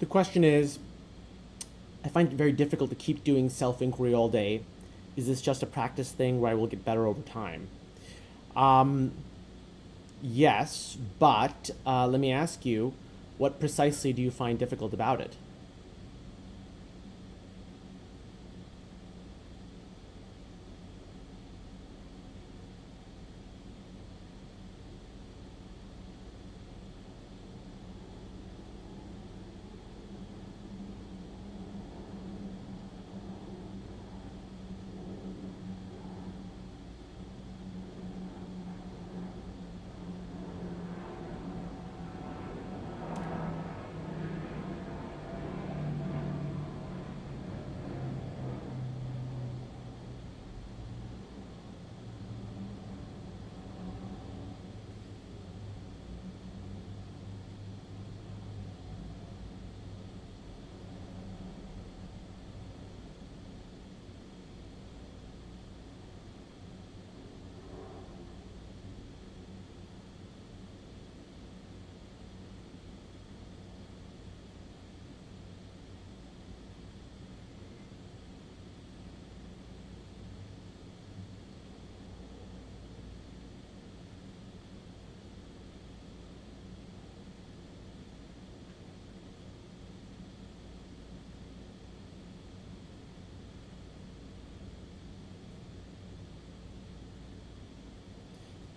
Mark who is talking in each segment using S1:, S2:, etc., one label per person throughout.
S1: The question is, I find it very difficult to keep doing self-inquiry all day. Is this just a practice thing where I will get better over time? Um, yes, but let me ask you, what precisely do you find difficult about it?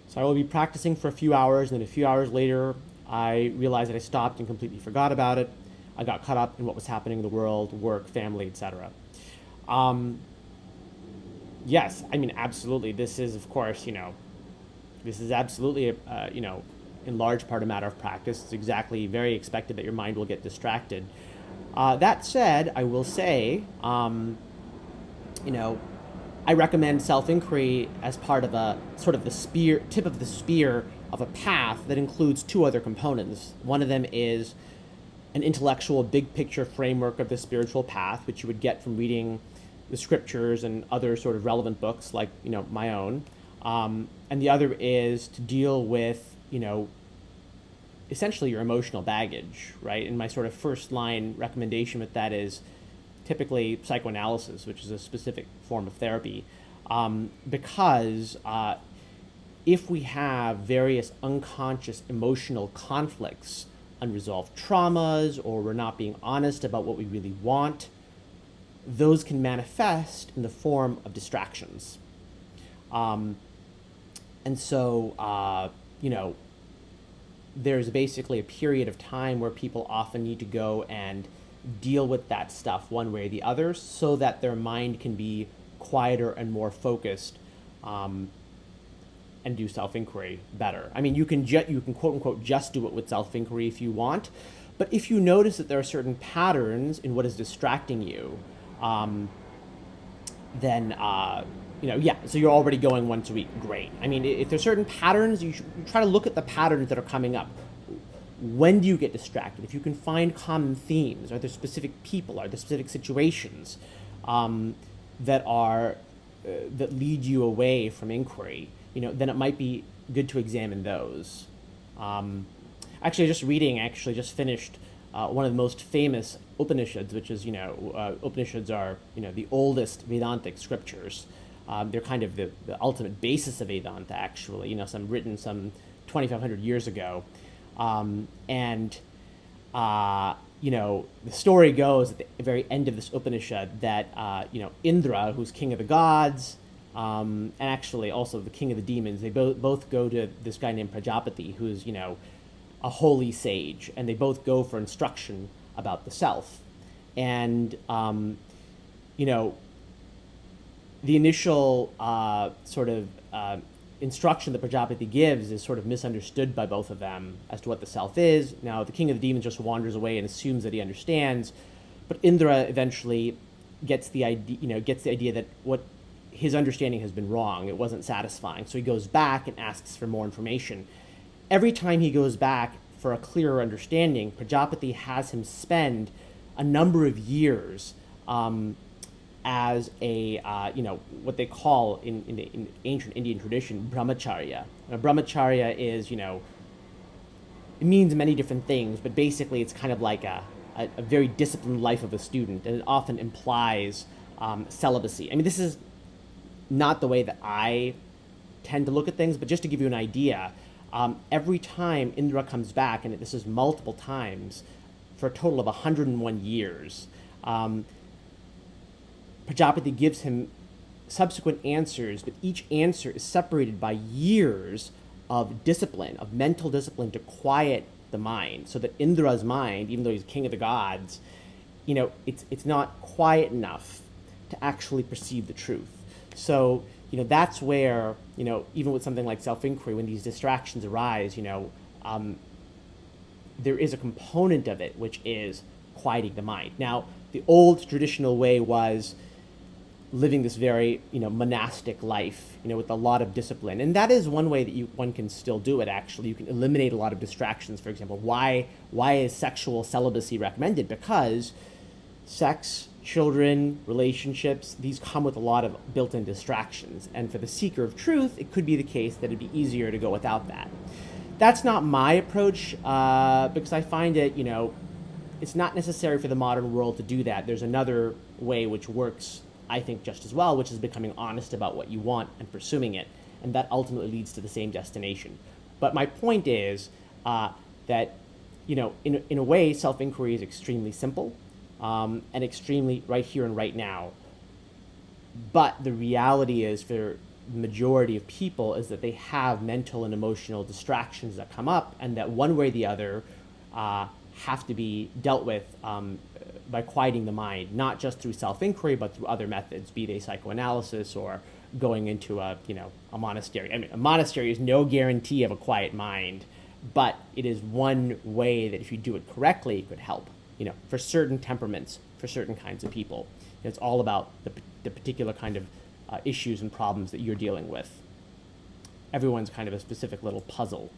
S1: So I will be practicing for a few hours, and then a few hours later, I realized that I stopped and completely forgot about it. I got caught up in what was happening in the world, work, family, etc. Um, yes, I mean, absolutely. This is, of course, this is absolutely, in large part a matter of practice. It's exactly very expected that your mind will get distracted. That said, I will say, you know, I recommend self-inquiry as part of a sort of the tip of the spear of a path that includes two other components. One of them is an intellectual big picture framework of the spiritual path, which you would get from reading the scriptures and other sort of relevant books like, my own. And the other is to deal with, essentially your emotional baggage, right? And my sort of first line recommendation with that is typically psychoanalysis, which is a specific form of therapy, because if we have various unconscious emotional conflicts, unresolved traumas, or we're not being honest about what we really want, those can manifest in the form of distractions. Um, and so, there's basically a period of time where people often need to go and deal with that stuff one way or the other so that their mind can be quieter and more focused, and do self-inquiry better. I mean, you can quote unquote just do it with self-inquiry if you want, but if you notice that there are certain patterns in what is distracting you, um, then yeah. So you're already going once a week. Great. I mean, if there's certain patterns, you try to look at the patterns that are coming up. When do you get distracted? If you can find common themes, are there specific people, are there specific situations that are that lead you away from inquiry? Then it might be good to examine those. Um, Actually, just finished one of the most famous Upanishads, which is, Upanishads are, the oldest Vedantic scriptures. They're kind of the ultimate basis of Vedanta, actually, some 2,500 years ago. And the story goes at the very end of this Upanishad that, Indra, who's king of the gods, and actually also the king of the demons, they both go to this guy named Prajapati, who's, a holy sage, and they both go for instruction about the self. And, you know, the initial sort of instruction that Prajapati gives is sort of misunderstood by both of them as to what the self is. Now, the king of the demons just wanders away and assumes that he understands, but Indra eventually gets the idea that what his understanding has been wrong. It wasn't satisfying, so he goes back and asks for more information. Every time he goes back for a clearer understanding, Prajapati has him spend a number of years as a what they call in ancient Indian tradition brahmacharya. Now, brahmacharya is it means many different things, but basically it's kind of like a very disciplined life of a student, and it often implies celibacy. I mean, this is not the way that I tend to look at things, but just to give you an idea, every time Indra comes back, and this is multiple times, for a total of 101 years, Prajapati gives him subsequent answers, but each answer is separated by years of discipline, of mental discipline to quiet the mind, so that Indra's mind, even though he's king of the gods, it's not quiet enough to actually perceive the truth. So, that's where, even with something like self-inquiry, when these distractions arise, there is a component of it which is quieting the mind. Now, the old traditional way was living this very, monastic life, with a lot of discipline. And that is one way that one can still do it, actually. You can eliminate a lot of distractions. For example, why is sexual celibacy recommended? Because sex, children, relationships, these come with a lot of built-in distractions. And for the seeker of truth, it could be the case that it'd be easier to go without that. That's not my approach, because I find it, it's not necessary for the modern world to do that. There's another way which works, I think, just as well, which is becoming honest about what you want and pursuing it. And that ultimately leads to the same destination. But my point is that, in a way, self-inquiry is extremely simple and extremely right here and right now. But the reality is, for the majority of people, is that they have mental and emotional distractions that come up, and that one way or the other have to be dealt with by quieting the mind, not just through self-inquiry, but through other methods, be they psychoanalysis or going into a monastery. I mean, a monastery is no guarantee of a quiet mind, but it is one way that if you do it correctly, it could help, for certain temperaments, for certain kinds of people. It's all about the particular kind of issues and problems that you're dealing with. Everyone's kind of a specific little puzzle,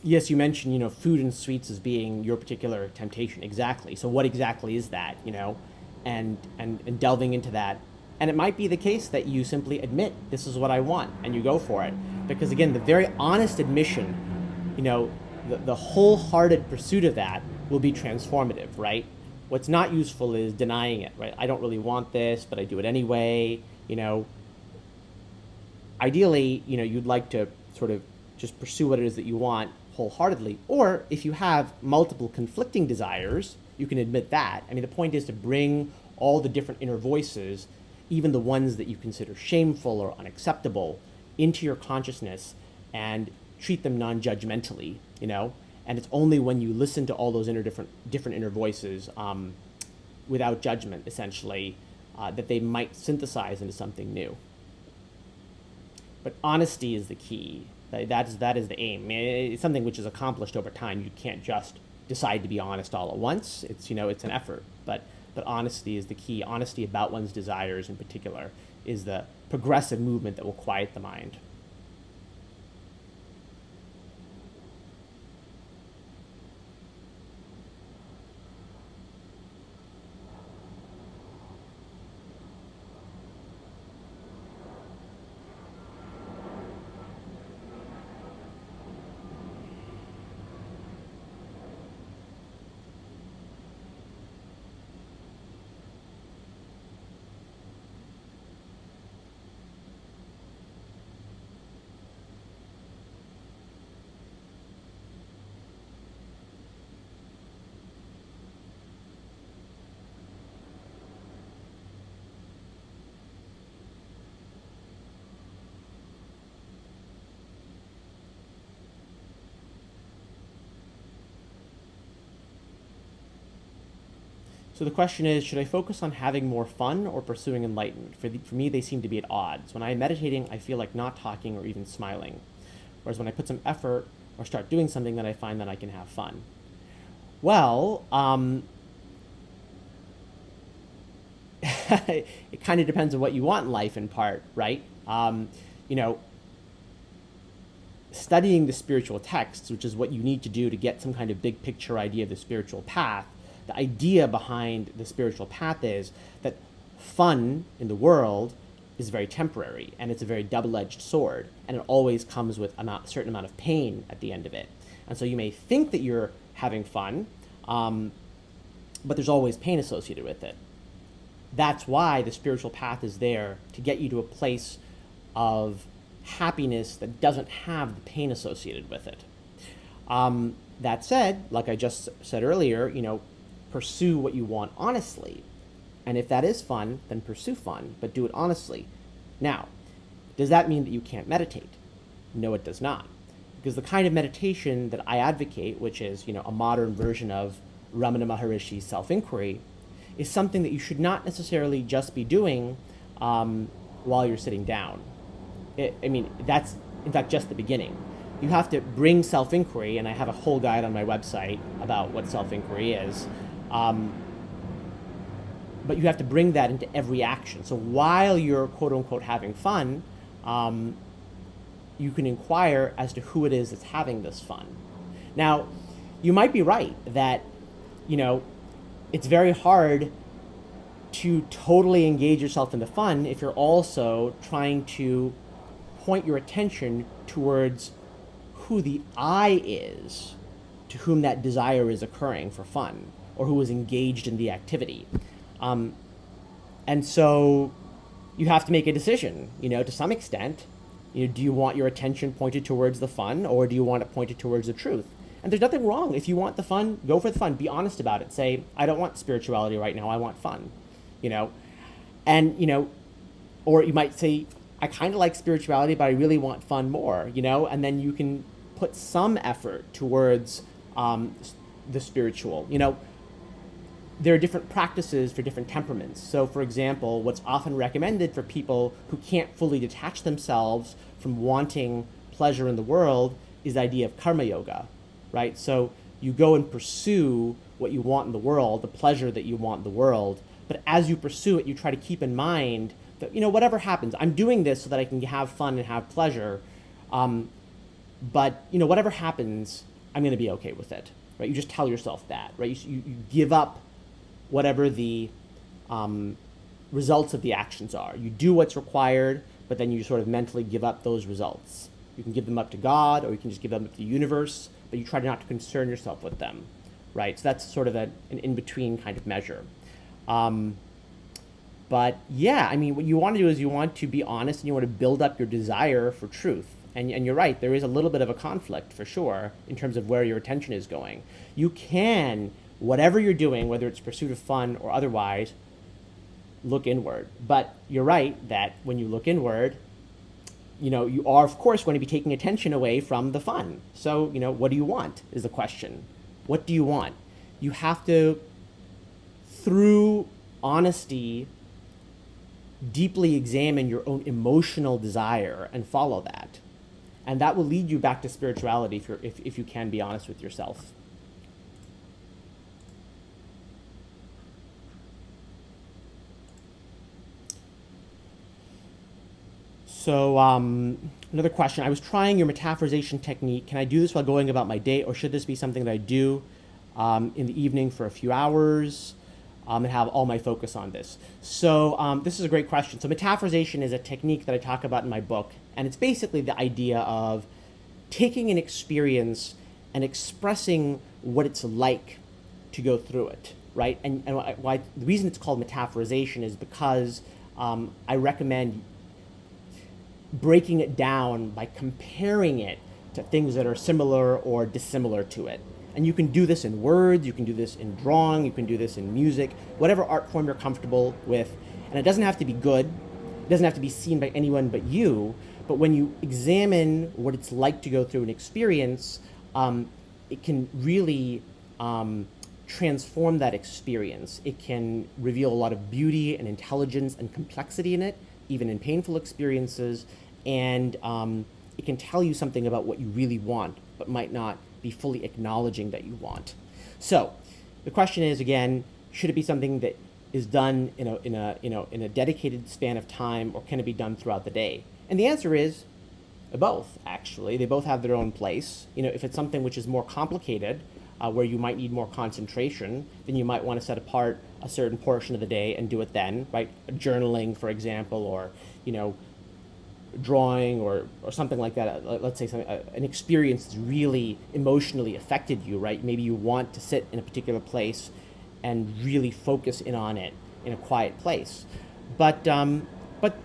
S1: Yes, you mentioned, food and sweets as being your particular temptation. Exactly. So what exactly is that, and delving into that. And it might be the case that you simply admit, this is what I want, and you go for it. Because again, the very honest admission, the wholehearted pursuit of that will be transformative, right? What's not useful is denying it, right? I don't really want this, but I do it anyway, Ideally, you'd like to sort of just pursue what it is that you want wholeheartedly. Or if you have multiple conflicting desires, you can admit that. I mean, the point is to bring all the different inner voices, even the ones that you consider shameful or unacceptable, into your consciousness and treat them non-judgmentally, And it's only when you listen to all those different inner voices without judgment, essentially, that they might synthesize into something new. But honesty is the key. That is the aim. I mean, it's something which is accomplished over time. You can't just decide to be honest all at once. It's it's an effort. But honesty is the key. Honesty about one's desires, in particular, is the progressive movement that will quiet the mind. So the question is, should I focus on having more fun or pursuing enlightenment? For me, they seem to be at odds. When I'm meditating, I feel like not talking or even smiling. Whereas when I put some effort or start doing something, then I find that I can have fun. Well, it kind of depends on what you want in life, in part, right? studying the spiritual texts, which is what you need to do to get some kind of big picture idea of the spiritual path, the idea behind the spiritual path is that fun in the world is very temporary, and it's a very double-edged sword, and it always comes with a certain amount of pain at the end of it. And so you may think that you're having fun, but there's always pain associated with it. That's why the spiritual path is there, to get you to a place of happiness that doesn't have the pain associated with it. That said, like I just said earlier, pursue what you want honestly. And if that is fun, then pursue fun, but do it honestly. Now, does that mean that you can't meditate? No, it does not. Because the kind of meditation that I advocate, which is, a modern version of Ramana Maharishi's self-inquiry, is something that you should not necessarily just be doing while you're sitting down. That's, in fact, just the beginning. You have to bring self-inquiry, and I have a whole guide on my website about what self-inquiry is. But you have to bring that into every action. So while you're quote-unquote having fun, you can inquire as to who it is that's having this fun. Now, you might be right that, it's very hard to totally engage yourself in the fun if you're also trying to point your attention towards who the I is to whom that desire is occurring for fun, or who is engaged in the activity. And so you have to make a decision, to some extent. Do you want your attention pointed towards the fun, or do you want it pointed towards the truth? And there's nothing wrong. If you want the fun, go for the fun. Be honest about it. Say, I don't want spirituality right now. I want fun, And, or you might say, I kind of like spirituality, but I really want fun more, And then you can put some effort towards the spiritual. There are different practices for different temperaments. So, for example, what's often recommended for people who can't fully detach themselves from wanting pleasure in the world is the idea of karma yoga, right? So you go and pursue what you want in the world, the pleasure that you want in the world, but as you pursue it, you try to keep in mind that, whatever happens, I'm doing this so that I can have fun and have pleasure, but, whatever happens, I'm going to be okay with it, right? You just tell yourself that, right? You give up whatever the results of the actions are. You do what's required, but then you sort of mentally give up those results. You can give them up to God, or you can just give them up to the universe, but you try not to concern yourself with them, right? So that's sort of an in-between kind of measure. But yeah, what you want to do is you want to be honest, and you want to build up your desire for truth. And you're right, there is a little bit of a conflict, for sure, in terms of where your attention is going. You can, whatever you're doing, whether it's pursuit of fun or otherwise, look inward. But you're right that when you look inward, you are, of course, going to be taking attention away from the fun. So, what do you want is the question. What do you want? You have to, through honesty, deeply examine your own emotional desire and follow that. And that will lead you back to spirituality if you can be honest with yourself. So another question. I was trying your metaphorization technique. Can I do this while going about my day, or should this be something that I do in the evening for a few hours and have all my focus on this? So this is a great question. So metaphorization is a technique that I talk about in my book, and it's basically the idea of taking an experience and expressing what it's like to go through it, right? And why the reason it's called metaphorization is because I recommend breaking it down by comparing it to things that are similar or dissimilar to it. And you can do this in words, you can do this in drawing, you can do this in music, whatever art form you're comfortable with. And it doesn't have to be good, it doesn't have to be seen by anyone but you, but when you examine what it's like to go through an experience, it can really transform that experience. It can reveal a lot of beauty and intelligence and complexity in it, even in painful experiences, and it can tell you something about what you really want, but might not be fully acknowledging that you want. So the question is, again, should it be something that is done in a dedicated span of time, or can it be done throughout the day? And the answer is Both, actually. They both have their own place. If it's something which is more complicated, where you might need more concentration, then you might want to set apart a certain portion of the day and do it then, right? Journaling, for example, or, drawing or something like that. Let's say an experience that's really emotionally affected you, right? Maybe you want to sit in a particular place and really focus in on it in a quiet place. But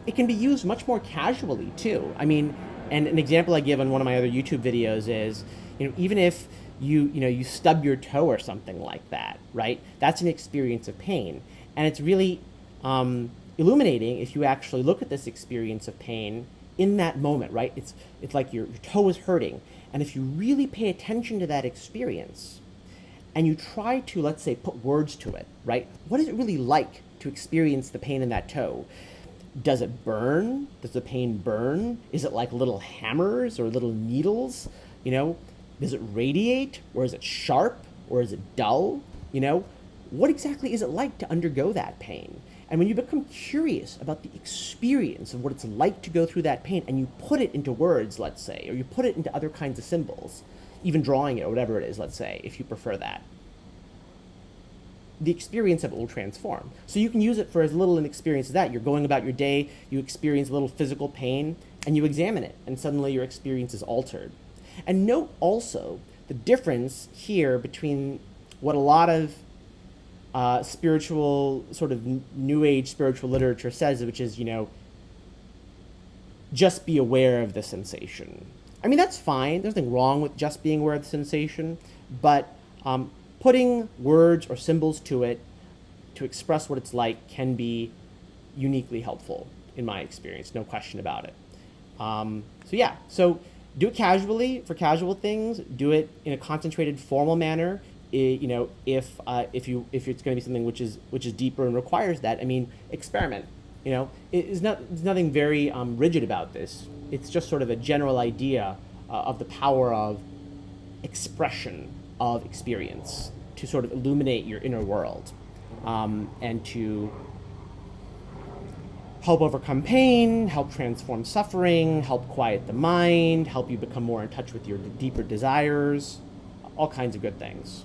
S1: it can be used much more casually too. I mean, and an example I give on one of my other YouTube videos is, even if you stub your toe or something like that, right? That's an experience of pain, and it's really illuminating if you actually look at this experience of pain in that moment, right? It's like your toe is hurting, and if you really pay attention to that experience, and you try to, let's say, put words to it, right? What is it really like to experience the pain in that toe? Does it burn? Does the pain burn? Is it like little hammers or little needles? Does it radiate, or is it sharp, or is it dull? What exactly is it like to undergo that pain? And when you become curious about the experience of what it's like to go through that pain, and you put it into words, let's say, or you put it into other kinds of symbols, even drawing it or whatever it is, let's say, if you prefer that, the experience of it will transform. So you can use it for as little an experience as that. You're going about your day, you experience a little physical pain, and you examine it, and suddenly your experience is altered. And note also the difference here between what a lot of spiritual, sort of new age spiritual literature says, which is, just be aware of the sensation. I mean, that's fine. There's nothing wrong with just being aware of the sensation, but putting words or symbols to it to express what it's like can be uniquely helpful in my experience, no question about it. So do it casually for casual things. Do it in a concentrated, formal manner. If it's going to be something which is deeper and requires that, I mean, experiment. There's nothing very rigid about this. It's just sort of a general idea of the power of expression of experience to sort of illuminate your inner world, and to help overcome pain, help transform suffering, help quiet the mind, help you become more in touch with your deeper desires, all kinds of good things.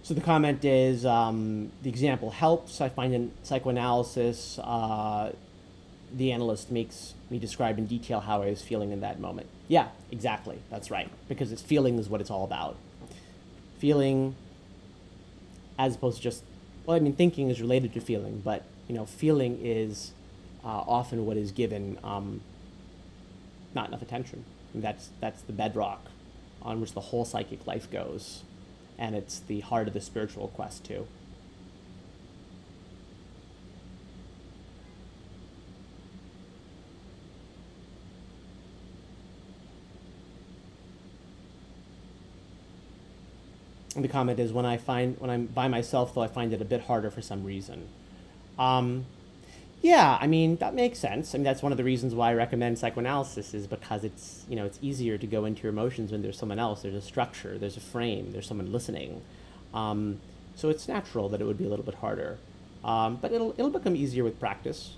S1: So the comment is, the example helps. I find in psychoanalysis, the analyst makes me describe in detail how I was feeling in that moment. Yeah, exactly. That's right. Because it's feeling is what it's all about. Feeling, as opposed to just, well, I mean, thinking is related to feeling, but, feeling is often what is given not enough attention. And that's the bedrock on which the whole psychic life goes. And it's the heart of the spiritual quest, too. And the comment is, when I'm by myself, though, I find it a bit harder for some reason. Yeah, I mean, that makes sense. I mean, that's one of the reasons why I recommend psychoanalysis, is because it's easier to go into your emotions when there's someone else. There's a structure, there's a frame, there's someone listening. So it's natural that it would be a little bit harder. But it'll become easier with practice.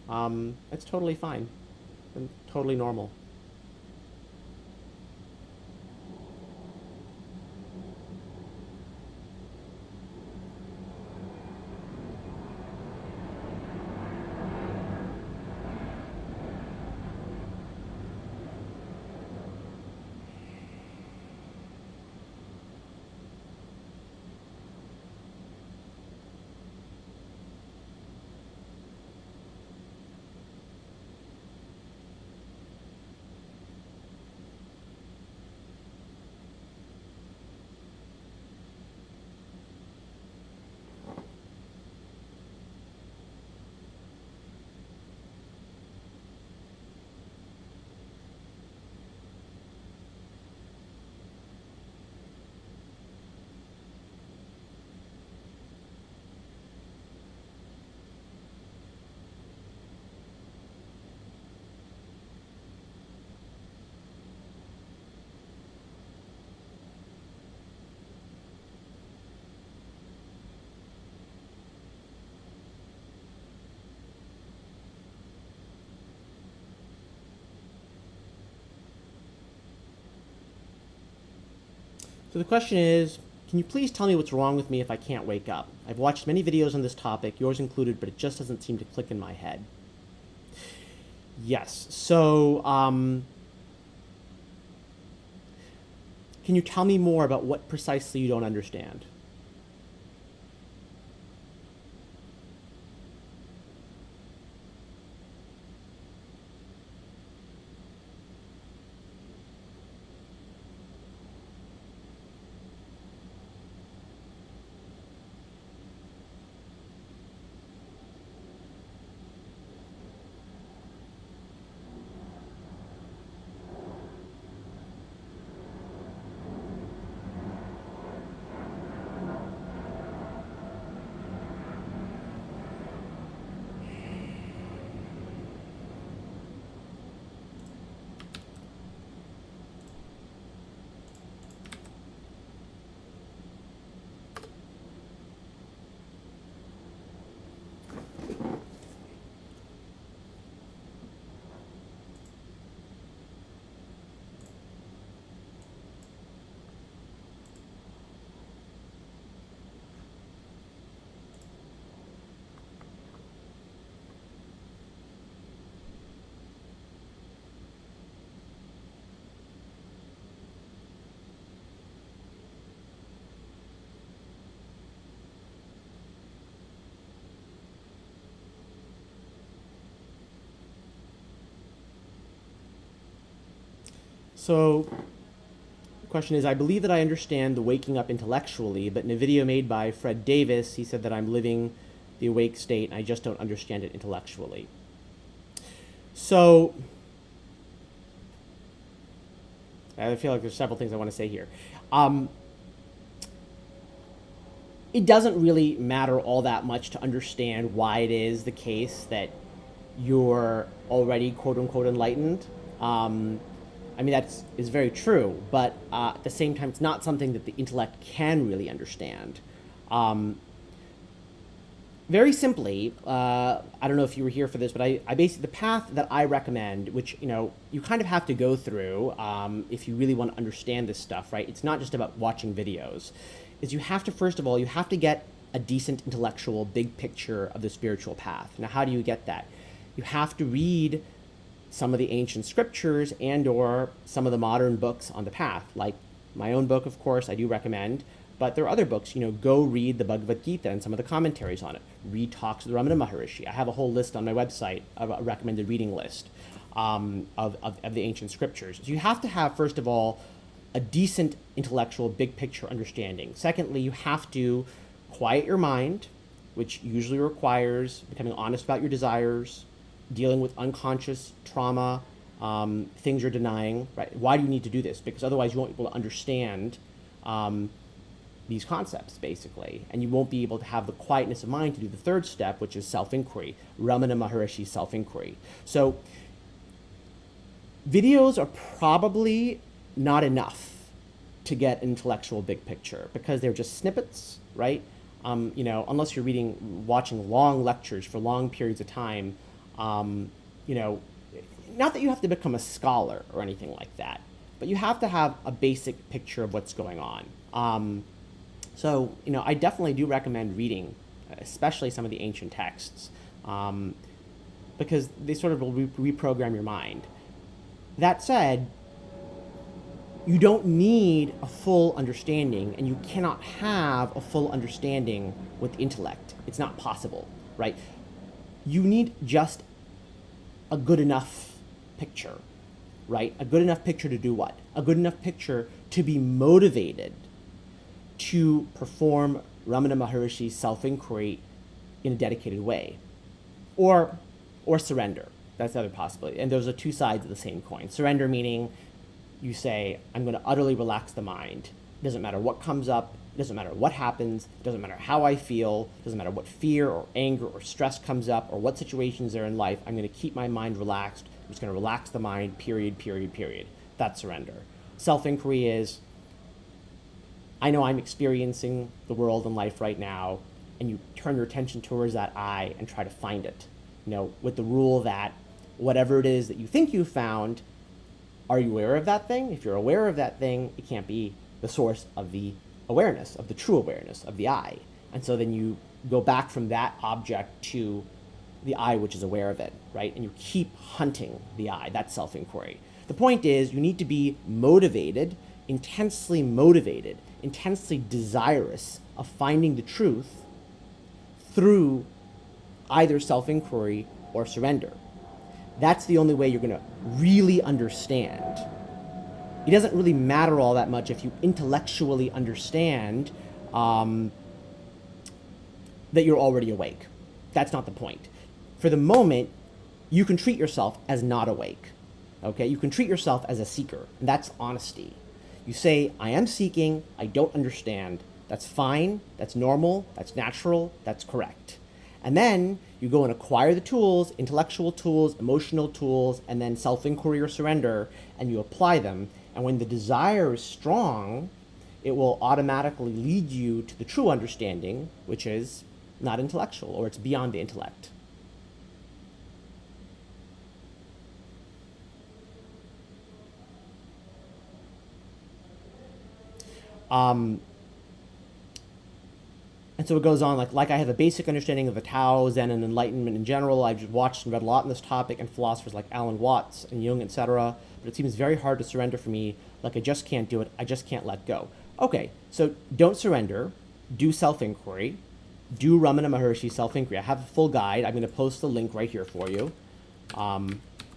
S1: It's totally fine and totally normal. So the question is, can you please tell me what's wrong with me if I can't wake up? I've watched many videos on this topic, yours included, but it just doesn't seem to click in my head. Yes. So, can you tell me more about what precisely you don't understand? So, the question is, I believe that I understand the waking up intellectually, but in a video made by Fred Davis, he said that I'm living the awake state and I just don't understand it intellectually. So, I feel like there's several things I want to say here. It doesn't really matter all that much to understand why it is the case that you're already quote unquote enlightened. I mean, that is very true, but at the same time, it's not something that the intellect can really understand. Very simply, I don't know if you were here for this, but I basically, the path that I recommend, which, you kind of have to go through if you really want to understand this stuff, right? It's not just about watching videos. Is you have to, first of all, you have to get a decent intellectual big picture of the spiritual path. Now, how do you get that? You have to read some of the ancient scriptures and or some of the modern books on the path, like my own book, of course, I do recommend, but there are other books. Go read the Bhagavad Gita and some of the commentaries on it. Read talks of the Ramana Maharishi. I have a whole list on my website, of a recommended reading list of the ancient scriptures. So you have to have, first of all, a decent intellectual big picture understanding. Secondly, you have to quiet your mind, which usually requires becoming honest about your desires, dealing with unconscious trauma, things you're denying, right? Why do you need to do this? Because otherwise you won't be able to understand these concepts, basically. And you won't be able to have the quietness of mind to do the third step, which is self-inquiry, Ramana Maharishi's self-inquiry. So videos are probably not enough to get an intellectual big picture because they're just snippets, right? Unless you're watching long lectures for long periods of time, not that you have to become a scholar or anything like that, but you have to have a basic picture of what's going on. So, I definitely do recommend reading, especially some of the ancient texts, because they sort of will reprogram your mind. That said, you don't need a full understanding, and you cannot have a full understanding with intellect. It's not possible, right? You need just a good enough picture, right? A good enough picture to do what? A good enough picture to be motivated to perform Ramana Maharishi's self-inquiry in a dedicated way. Or surrender. That's the other possibility. And those are two sides of the same coin. Surrender meaning you say, I'm going to utterly relax the mind. It doesn't matter what comes up. It doesn't matter what happens. It doesn't matter how I feel. It doesn't matter what fear or anger or stress comes up or what situations are in life. I'm going to keep my mind relaxed. I'm just going to relax the mind, period. That's surrender. Self-inquiry is, I know I'm experiencing the world and life right now, and you turn your attention towards that I and try to find it. With the rule that whatever it is that you think you found, are you aware of that thing? If you're aware of that thing, it can't be the source of the awareness, of the true awareness, of the I. And so then you go back from that object to the I which is aware of it, right? And you keep hunting the I. That's self-inquiry. The point is, you need to be motivated, intensely desirous of finding the truth through either self-inquiry or surrender. That's the only way you're going to really understand. It doesn't really matter all that much if you intellectually understand that you're already awake. That's not the point. For the moment, you can treat yourself as not awake. Okay? You can treat yourself as a seeker, and that's honesty. You say, I am seeking, I don't understand. That's fine, that's normal, that's natural, that's correct. And then you go and acquire the tools, intellectual tools, emotional tools, and then self-inquiry or surrender, and you apply them. And when the desire is strong, it will automatically lead you to the true understanding, which is not intellectual, or it's beyond the intellect. And so it goes on, like I have a basic understanding of the Tao, Zen, and Enlightenment in general. I've just watched and read a lot on this topic, and philosophers like Alan Watts and Jung, etc. But it seems very hard to surrender for me. Like I just can't do it. I just can't let go. Okay, so don't surrender. Do self-inquiry. Do Ramana Maharshi's self-inquiry. I have a full guide. I'm going to post the link right here for you.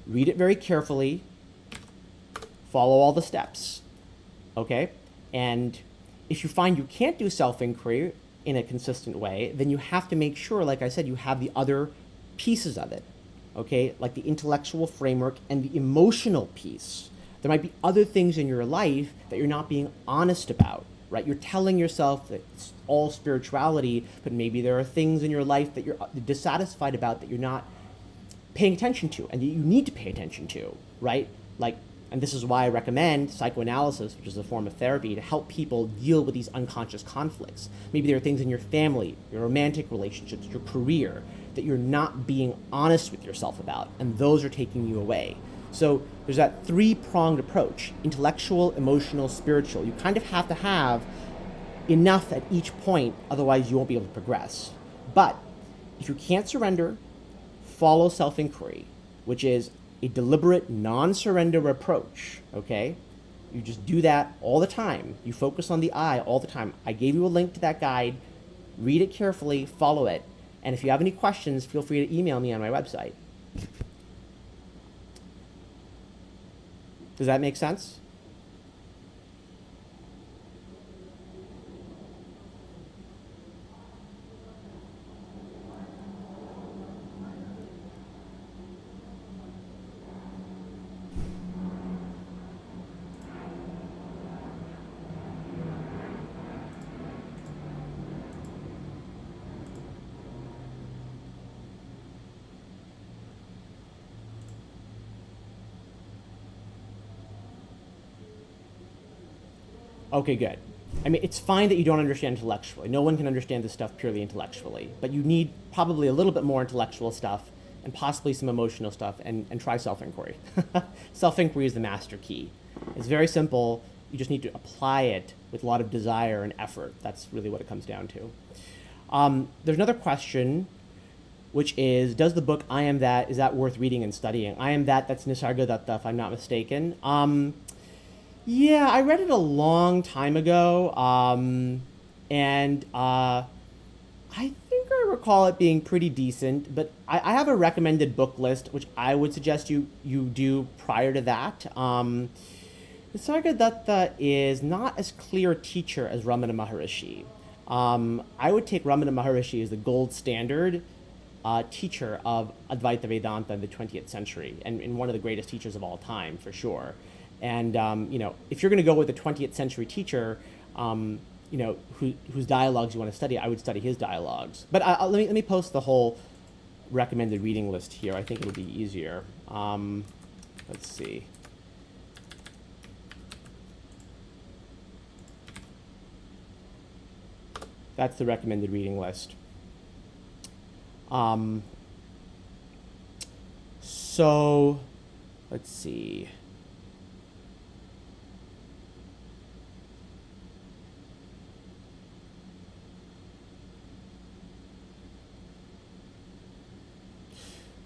S1: Read it very carefully. Follow all the steps. Okay? And if you find you can't do self-inquiry in a consistent way, then you have to make sure, like I said, you have the other pieces of it, okay? Like the intellectual framework and the emotional piece. There might be other things in your life that you're not being honest about, right? You're telling yourself that it's all spirituality, but maybe there are things in your life that you're dissatisfied about that you're not paying attention to and that you need to pay attention to, right? Like, and this is why I recommend psychoanalysis, which is a form of therapy, to help people deal with these unconscious conflicts. Maybe there are things in your family, your romantic relationships, your career, that you're not being honest with yourself about, and those are taking you away. So there's that three-pronged approach: intellectual, emotional, spiritual. You kind of have to have enough at each point, otherwise you won't be able to progress. But if you can't surrender, follow self-inquiry, which is a deliberate non-surrender approach, okay? You just do that all the time. You focus on the I all the time. I gave you a link to that guide. Read it carefully, follow it. And if you have any questions, feel free to email me on my website. Does that make sense? Okay, good. I mean, it's fine that you don't understand intellectually. No one can understand this stuff purely intellectually. But you need probably a little bit more intellectual stuff and possibly some emotional stuff, and try self-inquiry. Self-inquiry is the master key. It's very simple. You just need to apply it with a lot of desire and effort. That's really what it comes down to. There's another question, which is, does the book I Am That, is that worth reading and studying? I Am That, that's Nisargadatta, if I'm not mistaken. Yeah, I read it a long time ago, and I think I recall it being pretty decent, but I have a recommended book list, which I would suggest you do prior to that. Nisargadatta is not as clear a teacher as Ramana Maharishi. I would take Ramana Maharishi as the gold standard teacher of Advaita Vedanta in the 20th century, and one of the greatest teachers of all time, for sure. And if you're going to go with a 20th century teacher, whose dialogues you want to study, I would study his dialogues. But let me post the whole recommended reading list here. I think it'll be easier. Let's see. That's the recommended reading list. So let's see.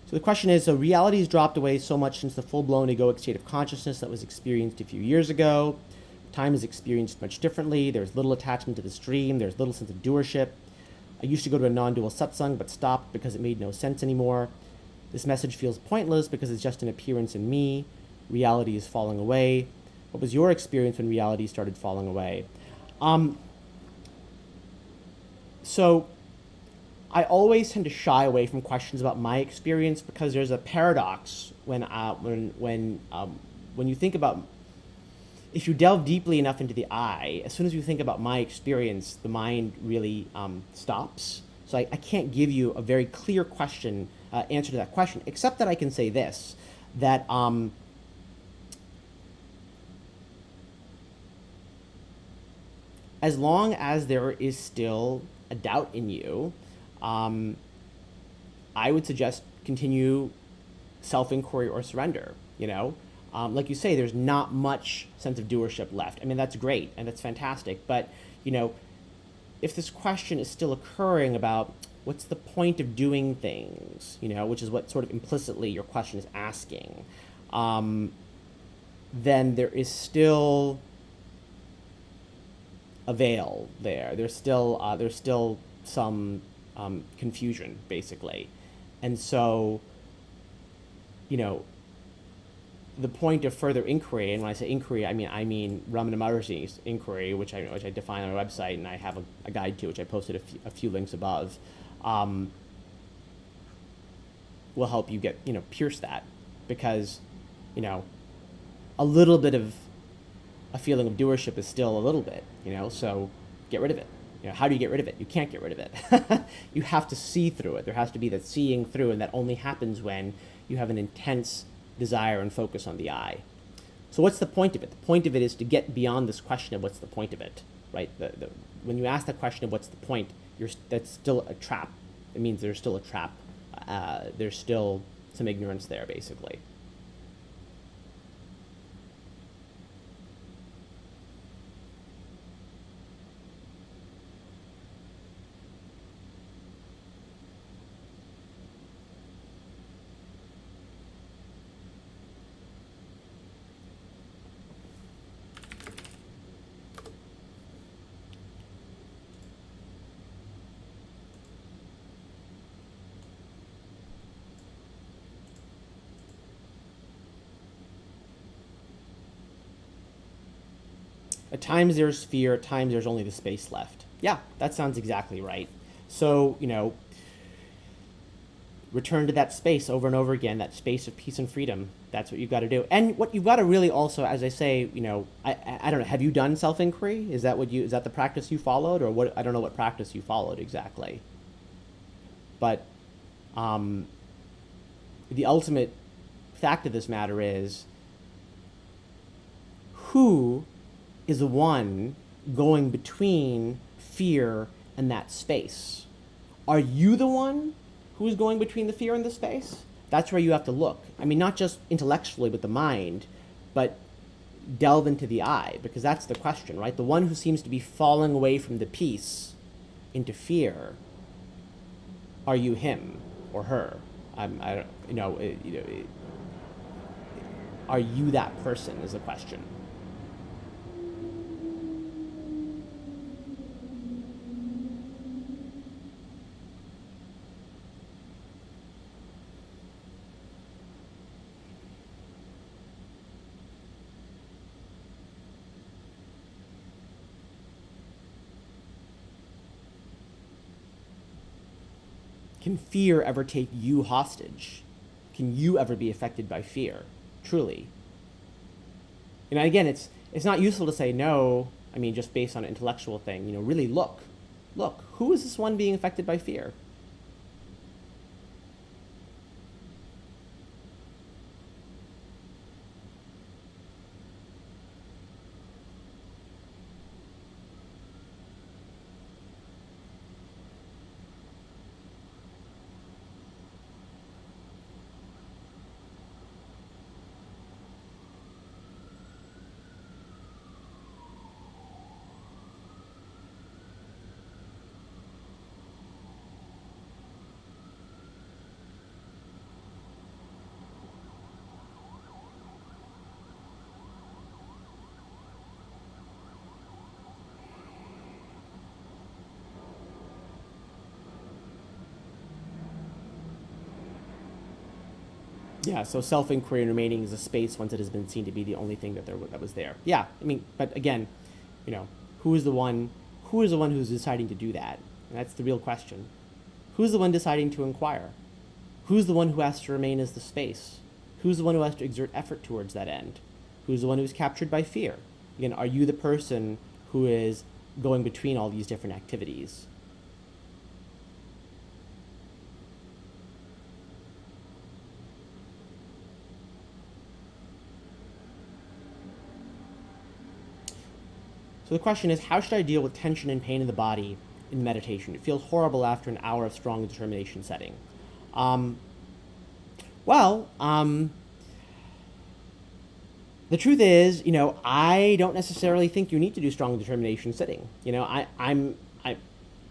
S1: So the question is, so reality has dropped away so much since the full-blown egoic state of consciousness that was experienced a few years ago. Time is experienced much differently. There's little attachment to the stream. There's little sense of doership. I used to go to a non-dual satsang, but stopped because it made no sense anymore. This message feels pointless because it's just an appearance in me. Reality is falling away. What was your experience when reality started falling away? So I always tend to shy away from questions about my experience because there's a paradox when you think about, if you delve deeply enough into the I, as soon as you think about my experience, the mind really stops. So I can't give you a very clear answer to that question, except that I can say this, that as long as there is still a doubt in you, I would suggest continue self-inquiry or surrender, like you say, there's not much sense of doership left. I mean, that's great and that's fantastic. But, if this question is still occurring about what's the point of doing things, which is what sort of implicitly your question is asking, then there is still a veil there. There's still some confusion, basically. And so, the point of further inquiry, and when I say inquiry, I mean Ramana Maharshi's inquiry, which I define on our website, and I have a guide to, which I posted a few links above, will help you get, pierce that, because, a little bit of a feeling of doership is still a little bit, so get rid of it. How do you get rid of it? You can't get rid of it. You have to see through it. There has to be that seeing through, and that only happens when you have an intense desire and focus on the I. So what's the point of it? The point of it is to get beyond this question of what's the point of it, right? When you ask that question of what's the point, that's still a trap. It means there's still a trap. There's still some ignorance there, basically. At times there's fear, at times there's only the space left. Yeah, that sounds exactly right. So, return to that space over and over again, that space of peace and freedom. That's what you've got to do. And what you've got to really also, as I say, I don't know, have you done self-inquiry? Is that the practice you followed, or what? I don't know what practice you followed exactly. But the ultimate fact of this matter is, who is the one going between fear and that space? Are you the one who's going between the fear and the space? That's where you have to look. I mean, not just intellectually with the mind, but delve into the I, because that's the question, right? The one who seems to be falling away from the peace into fear, are you him or her? Are you that person is the question. Can fear ever take you hostage? Can you ever be affected by fear? Truly. And again, it's not useful to say no, just based on an intellectual thing. Really look, who is this one being affected by fear? Yeah, so self-inquiry and remaining is a space once it has been seen to be the only thing that was there. Yeah, I mean, but again, you know, who is the one who's deciding to do that? And that's the real question. Who's the one deciding to inquire? Who's the one who has to remain as the space? Who's the one who has to exert effort towards that end? Who's the one who's captured by fear? Again, are you the person who is going between all these different activities? So the question is, how should I deal with tension and pain in the body in meditation? It feels horrible after an hour of strong determination setting. Um, well, the truth is, I don't necessarily think you need to do strong determination sitting.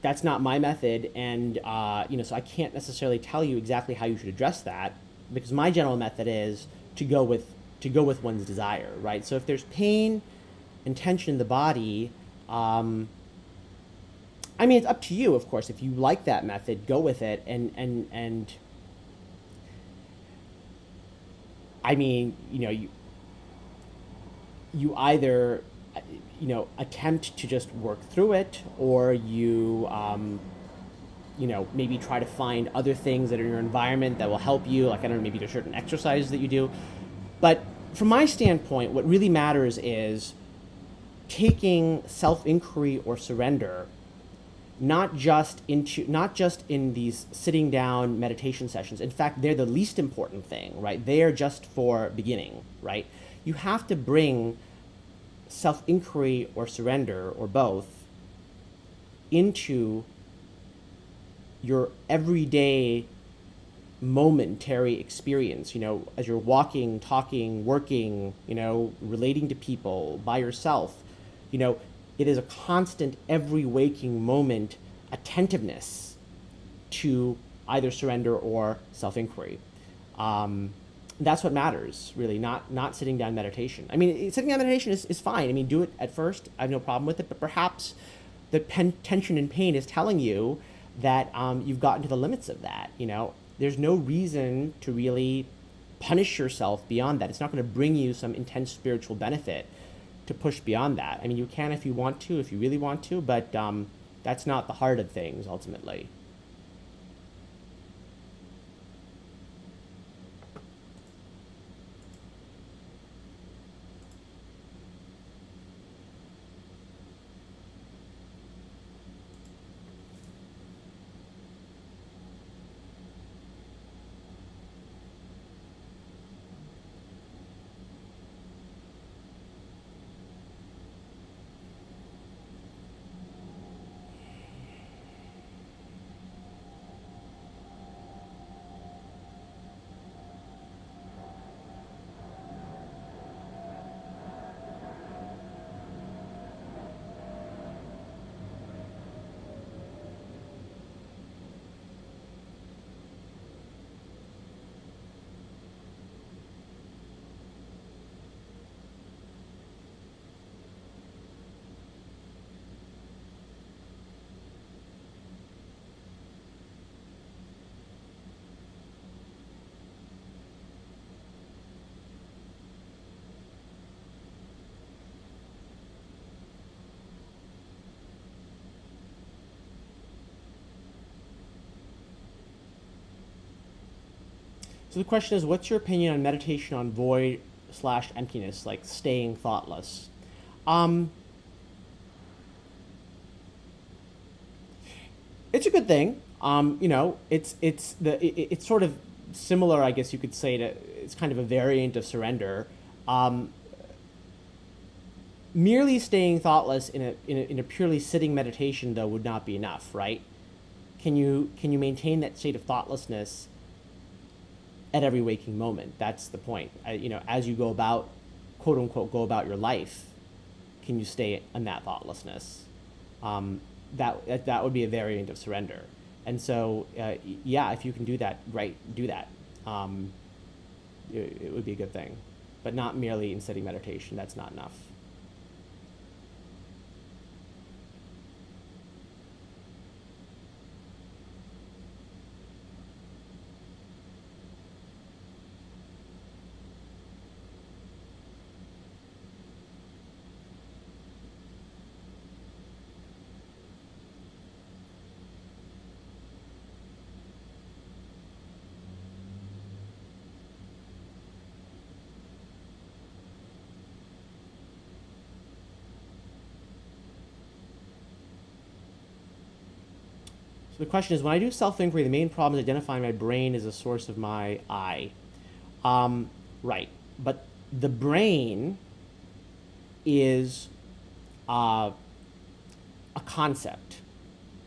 S1: That's not my method, and so I can't necessarily tell you exactly how you should address that, because my general method is to go with one's desire, right? So if there's pain and tension in the body, I mean, it's up to you, of course. If you like that method, go with it, and I mean, you either attempt to just work through it, or maybe try to find other things that are in your environment that will help you, like, I don't know, maybe there's certain exercises that you do. But from my standpoint, what really matters is taking self-inquiry or surrender not just in these sitting down meditation sessions. In fact, they're the least important thing, right? They are just for beginning, right? You have to bring self-inquiry or surrender, or both, into your everyday momentary experience, as you're walking, talking, working, relating to people, by yourself. It is a constant, every waking moment attentiveness to either surrender or self-inquiry. That's what matters, really, not sitting down meditation. I mean, sitting down meditation is fine. I mean, do it at first. I have no problem with it. But perhaps the tension and pain is telling you that you've gotten to the limits of that. There's no reason to really punish yourself beyond that. It's not going to bring you some intense spiritual benefit to push beyond that. I mean, you can if you want to, if you really want to, but that's not the heart of things ultimately. So the question is, what's your opinion on meditation on void slash emptiness, like staying thoughtless? Um, it's a good thing. It's sort of similar, I guess you could say, to, it's kind of a variant of surrender. Um, Merely staying thoughtless in a purely sitting meditation, though, would not be enough, right? Can you maintain that state of thoughtlessness at every waking moment? That's the point. As you go about, quote unquote, go about your life, can you stay in that thoughtlessness? That would be a variant of surrender. And so, yeah, if you can do that, right, do that. It would be a good thing, but not merely in sitting meditation. That's not enough. So the question is, when I do self-inquiry, the main problem is identifying my brain as a source of my I. Right. But the brain is a concept,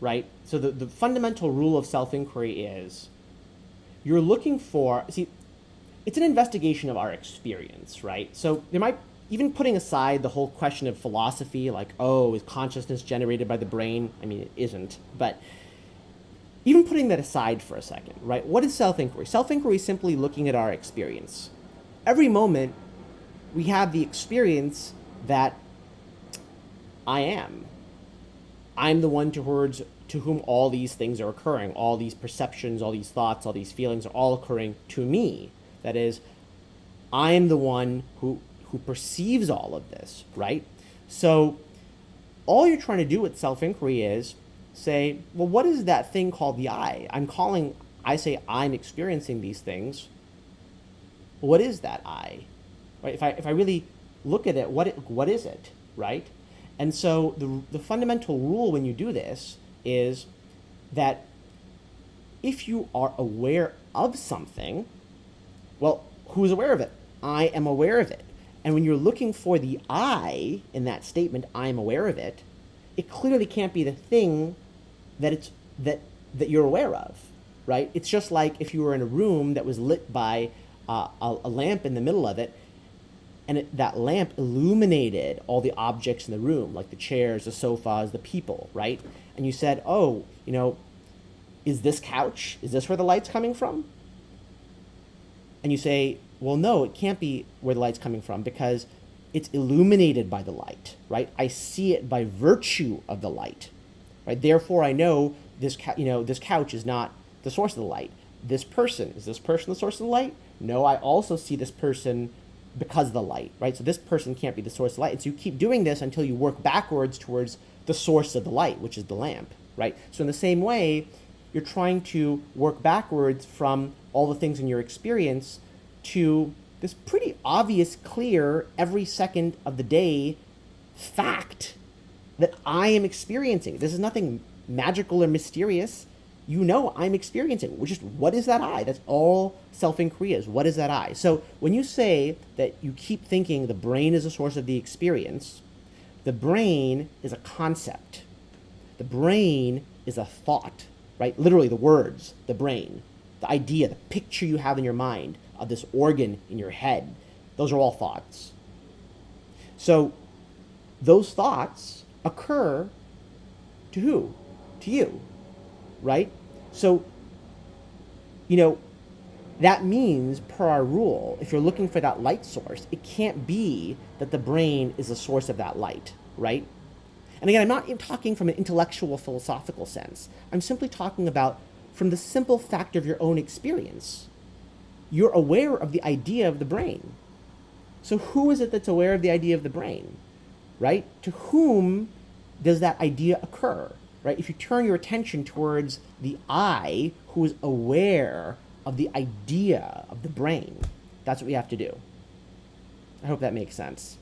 S1: right? So the fundamental rule of self-inquiry is you're looking for, see, it's an investigation of our experience, right? So there might, even putting aside the whole question of philosophy, like, oh, is consciousness generated by the brain? I mean, it isn't. But even putting that aside for a second, right? What is self-inquiry? Self-inquiry is simply looking at our experience. Every moment, we have the experience that I am. I'm the one towards to whom all these things are occurring. All these perceptions, all these thoughts, all these feelings are all occurring to me. That is, I'm the one who perceives all of this, right? So all you're trying to do with self-inquiry is say, well, what is that thing called the I? I say I'm experiencing these things. What is that I? Right? If I really look at it, what is it, right? And so the fundamental rule when you do this is that if you are aware of something, well, who's aware of it? I am aware of it. And when you're looking for the I in that statement, I'm aware of it, it clearly can't be the thing that you're aware of, right? It's just like if you were in a room that was lit by a lamp in the middle of it, and that lamp illuminated all the objects in the room, like the chairs, the sofas, the people, right? And you said, oh, is this couch? Is this where the light's coming from? And you say, well, no, it can't be where the light's coming from because it's illuminated by the light, right? I see it by virtue of the light, right? Therefore, I know this couch is not the source of the light. Is this person the source of the light? No, I also see this person because of the light, right? So this person can't be the source of the light. And so you keep doing this until you work backwards towards the source of the light, which is the lamp, right? So in the same way, you're trying to work backwards from all the things in your experience to this pretty obvious, clear, every second of the day fact that I am experiencing. This is nothing magical or mysterious. I'm experiencing, which is, what is that I? That's all self-inquiry is. What is that I? So when you say that you keep thinking the brain is a source of the experience, the brain is a concept. The brain is a thought, right? Literally the words, the brain, the idea, the picture you have in your mind of this organ in your head, those are all thoughts. So those thoughts occur to who? To you, right? So, that means, per our rule, if you're looking for that light source, it can't be that the brain is the source of that light, right? And again, I'm not talking from an intellectual, philosophical sense. I'm simply talking about from the simple fact of your own experience. You're aware of the idea of the brain. So who is it that's aware of the idea of the brain, right? To whom does that idea occur, right? If you turn your attention towards the I who is aware of the idea of the brain, that's what we have to do. I hope that makes sense.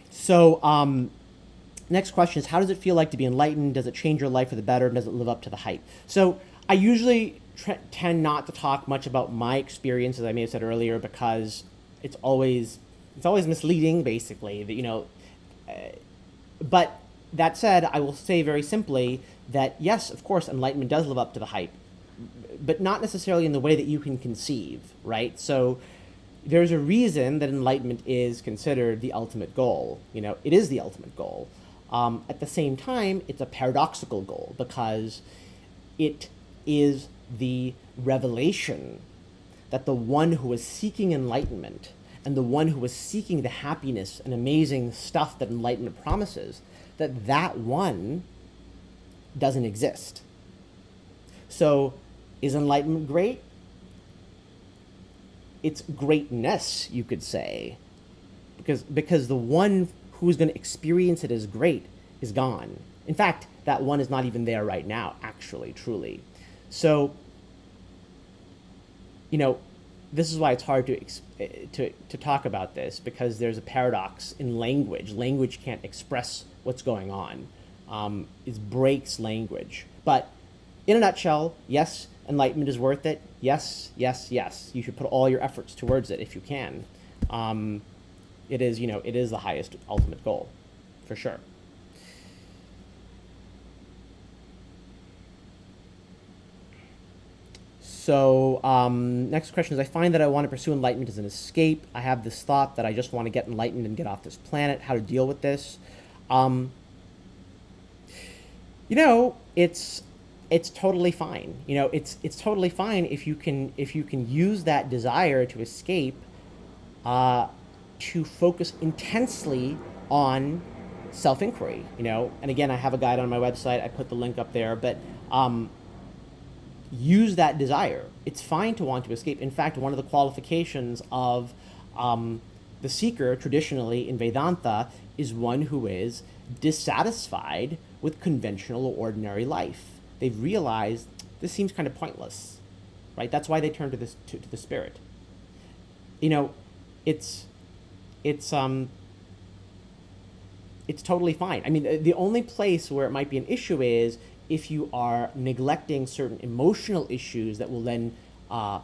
S1: So, next question is, how does it feel like to be enlightened? Does it change your life for the better? Does it live up to the hype? So I usually tend not to talk much about my experience, as I may have said earlier, because it's always misleading, basically. But that said, I will say very simply that yes, of course, enlightenment does live up to the hype, but not necessarily in the way that you can conceive, right? So there's a reason that enlightenment is considered the ultimate goal. It is the ultimate goal. At the same time, it's a paradoxical goal because it is the revelation that the one who is seeking enlightenment and the one who is seeking the happiness and amazing stuff that enlightenment promises, that one doesn't exist. So is enlightenment great? It's greatness, you could say, because the one who's going to experience it as great is gone. In fact, that one is not even there right now, actually, truly. So you know, this is why it's hard to talk about this, because there's a paradox in language. Language can't express what's going on. It breaks language. But in a nutshell, yes, enlightenment is worth it. Yes, yes, yes. You should put all your efforts towards it if you can. It is, it is the highest ultimate goal, for sure. So, next question is, I find that I want to pursue enlightenment as an escape. I have this thought that I just want to get enlightened and get off this planet. How to deal with this? It's totally fine. It's totally fine if you can use that desire to escape to focus intensely on self-inquiry. And again, I have a guide on my website. I put the link up there, but use that desire. It's fine to want to escape. In fact, one of the qualifications of the seeker traditionally in Vedanta is one who is dissatisfied with conventional or ordinary life. They've realized this seems kind of pointless, right? That's why they turn to this to the spirit. It's totally fine. I mean, the only place where it might be an issue is if you are neglecting certain emotional issues that will then kind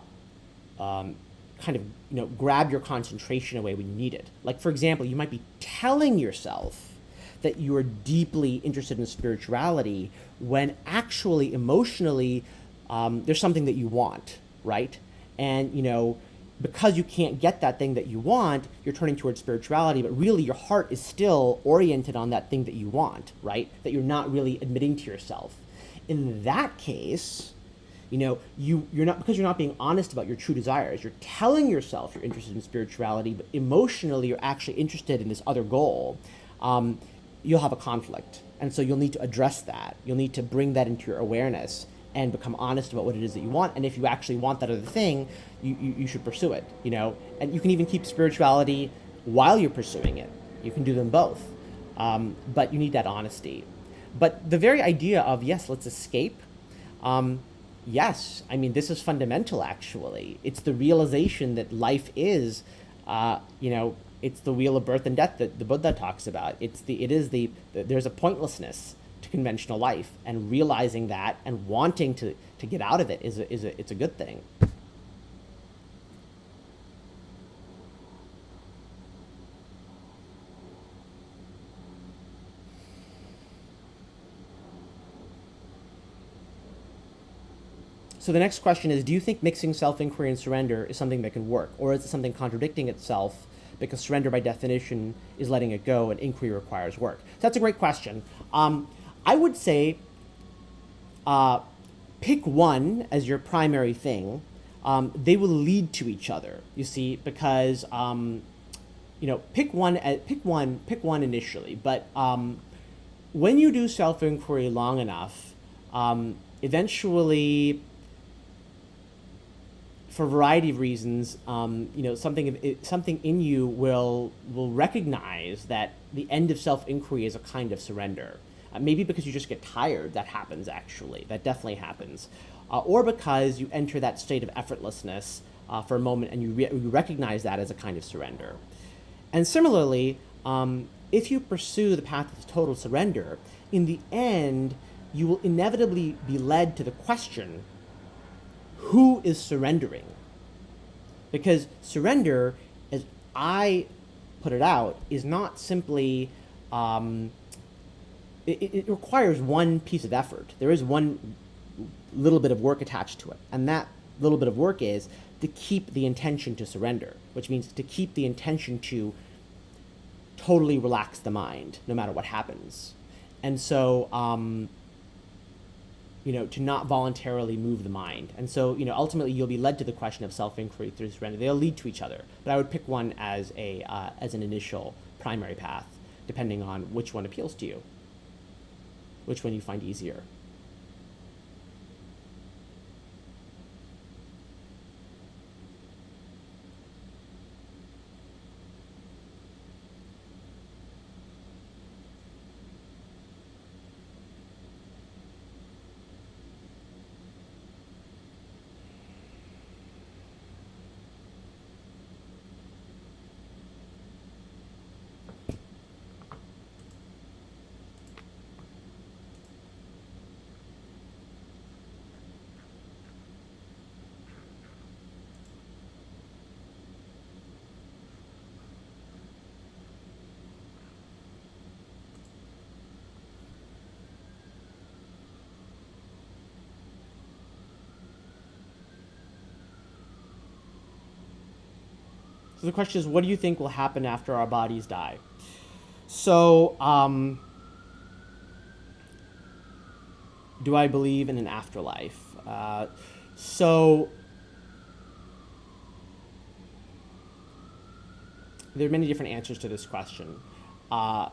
S1: of grab your concentration away when you need it. Like, for example, you might be telling yourself that you are deeply interested in spirituality when actually emotionally there's something that you want, right? And because you can't get that thing that you want, you're turning towards spirituality, but really your heart is still oriented on that thing that you want, right? That you're not really admitting to yourself. In that case, you're not, because you're not being honest about your true desires. You're telling yourself you're interested in spirituality, but emotionally you're actually interested in this other goal. You'll have a conflict, and so you'll need to address that. You'll need to bring that into your awareness and become honest about what it is that you want. And if you actually want that other thing, you should pursue it. And you can even keep spirituality while you're pursuing it. You can do them both, but you need that honesty. But the very idea of, yes, let's escape. Yes, I mean, this is fundamental, actually. It's the realization that life is, it's the wheel of birth and death that the Buddha talks about. There's a pointlessness to conventional life, and realizing that and wanting to get out of it it's a good thing. So the next question is, do you think mixing self-inquiry and surrender is something that can work? Or is it something contradicting itself, because surrender by definition is letting it go and inquiry requires work? So that's a great question. I would say pick one as your primary thing. They will lead to each other, you see, because pick one initially. But when you do self-inquiry long enough, eventually, for a variety of reasons, something in you will recognize that the end of self-inquiry is a kind of surrender. Maybe because you just get tired. That happens, actually. That definitely happens. Or because you enter that state of effortlessness for a moment, and you recognize that as a kind of surrender. And similarly, if you pursue the path of total surrender, in the end, you will inevitably be led to the question, who is surrendering? Because surrender, as I put it out, is not simply... it requires one piece of effort. There is one little bit of work attached to it. And that little bit of work is to keep the intention to surrender, which means to keep the intention to totally relax the mind, no matter what happens. And so, to not voluntarily move the mind. And so, ultimately you'll be led to the question of self-inquiry through surrender. They'll lead to each other. But I would pick one as an initial primary path, depending on which one appeals to you, which one you find easier. So the question is, what do you think will happen after our bodies die? So, do I believe in an afterlife? So, there are many different answers to this question. The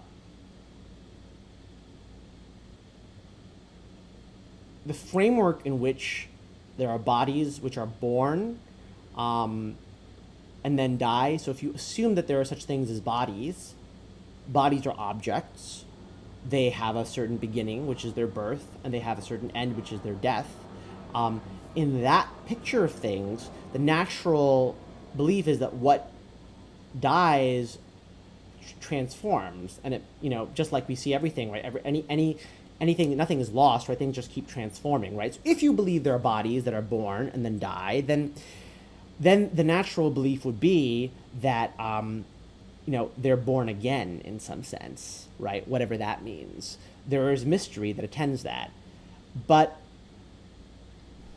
S1: framework in which there are bodies which are born and then die. So if you assume that there are such things as bodies, bodies are objects. They have a certain beginning, which is their birth, and they have a certain end, which is their death. In that picture of things, the natural belief is that what dies transforms, and it, just like we see everything, right? Anything, nothing is lost, right? Things just keep transforming, right? So if you believe there are bodies that are born and then die, then the natural belief would be that they're born again in some sense, right? Whatever that means. There is mystery that attends that. But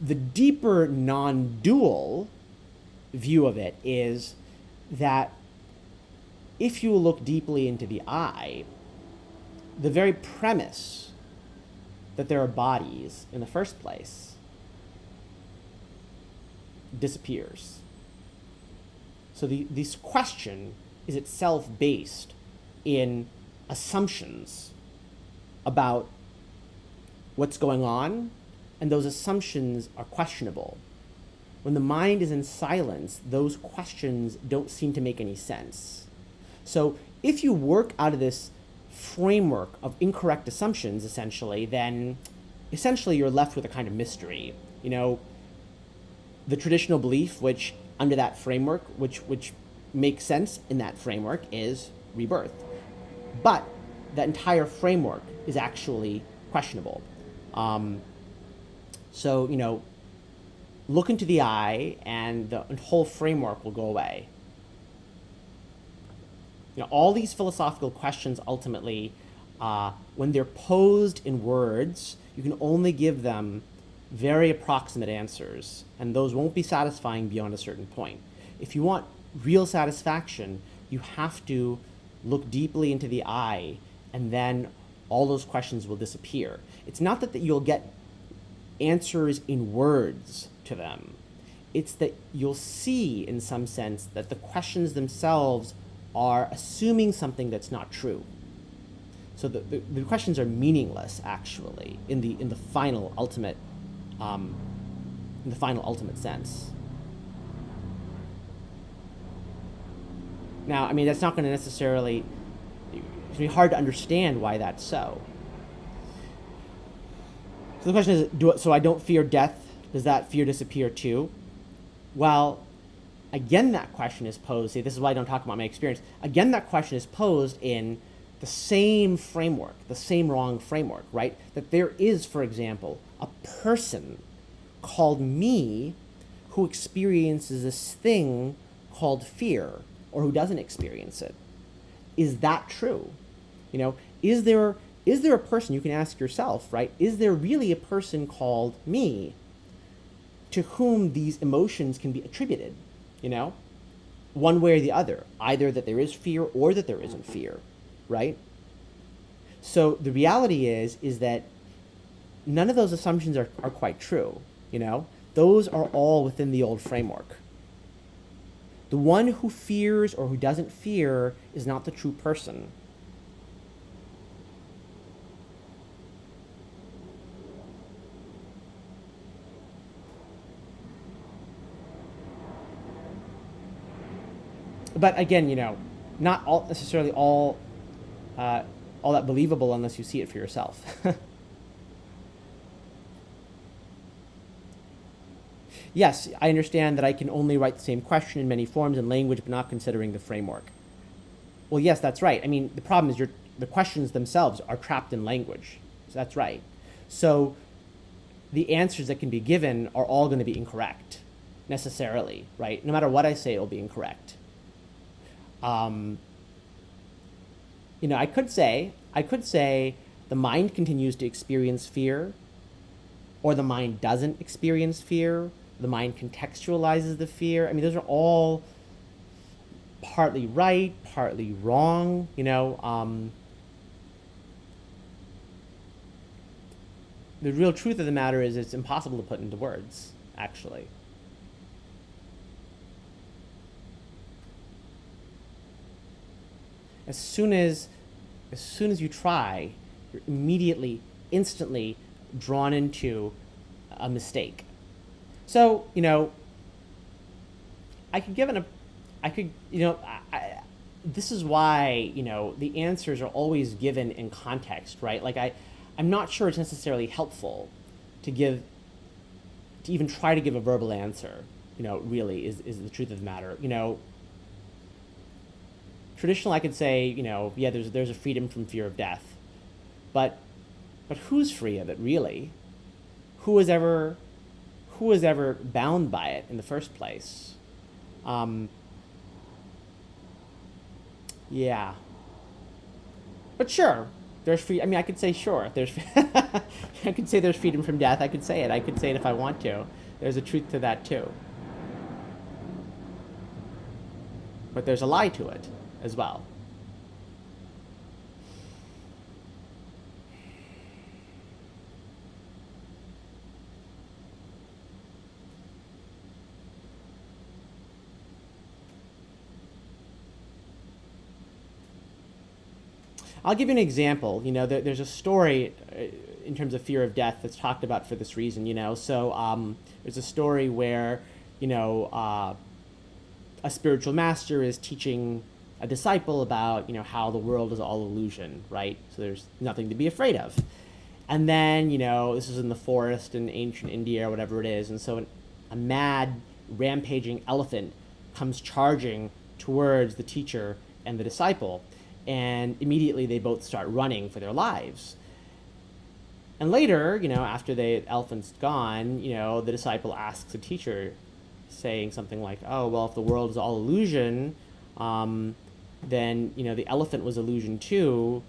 S1: the deeper non-dual view of it is that if you look deeply into the I, the very premise that there are bodies in the first place disappears. So this question is itself based in assumptions about what's going on, and those assumptions are questionable. When the mind is in silence, those questions don't seem to make any sense. So if you work out of this framework of incorrect assumptions, then essentially you're left with a kind of mystery. The traditional belief, which under that framework, which makes sense in that framework, is rebirth. But that entire framework is actually questionable. So, look into the I, and the whole framework will go away. All these philosophical questions ultimately, when they're posed in words, you can only give them very approximate answers, and those won't be satisfying beyond a certain point. If you want real satisfaction, you have to look deeply into the I, and then all those questions will disappear. It's not that you'll get answers in words to them. It's that you'll see, in some sense, that the questions themselves are assuming something that's not true. So the questions are meaningless, actually, in the final ultimate sense. Now, that's not going to necessarily. It's going to be hard to understand why that's so. So the question is, so I don't fear death. Does that fear disappear too? Well, again, that question is posed. See, this is why I don't talk about my experience. Again, that question is posed in the same framework, the same wrong framework, right? That there is, for example, a person called me who experiences this thing called fear, or who doesn't experience it. Is that true? Is there a person, you can ask yourself, right? Is there really a person called me to whom these emotions can be attributed? One way or the other, either that there is fear or that there isn't fear, right? So the reality is that none of those assumptions are quite true, Those are all within the old framework. The one who fears or who doesn't fear is not the true person. But again, not all necessarily all that believable unless you see it for yourself. Yes, I understand that I can only write the same question in many forms and language, but not considering the framework. Well, yes, that's right. The problem is the questions themselves are trapped in language. So that's right. So the answers that can be given are all going to be incorrect, necessarily, right? No matter what I say, it'll be incorrect. I could say the mind continues to experience fear, or the mind doesn't experience fear. The mind contextualizes the fear. Those are all partly right, partly wrong. The real truth of the matter is it's impossible to put into words, actually. As soon as you try, you're immediately, instantly drawn into a mistake. So, I could give this is why, the answers are always given in context, right? Like I'm not sure it's necessarily helpful to even try to give a verbal answer, really is the truth of the matter. Traditional, I could say, yeah, there's a freedom from fear of death, but who's free of it really? Who was ever bound by it in the first place? Yeah, but sure, there's free. I mean, I could say sure. There's, I could say there's freedom from death. I could say it. I could say it if I want to. There's a truth to that too. But there's a lie to it as well. I'll give you an example. There's a story in terms of fear of death that's talked about for this reason. So there's a story where a spiritual master is teaching a disciple about how the world is all illusion, right? So there's nothing to be afraid of. And then this is in the forest in ancient India or whatever it is, and so a mad rampaging elephant comes charging towards the teacher and the disciple, and immediately they both start running for their lives. And later, after the elephant's gone, the disciple asks the teacher, saying something like, "Oh, well, if the world is all illusion, then the elephant was illusion too.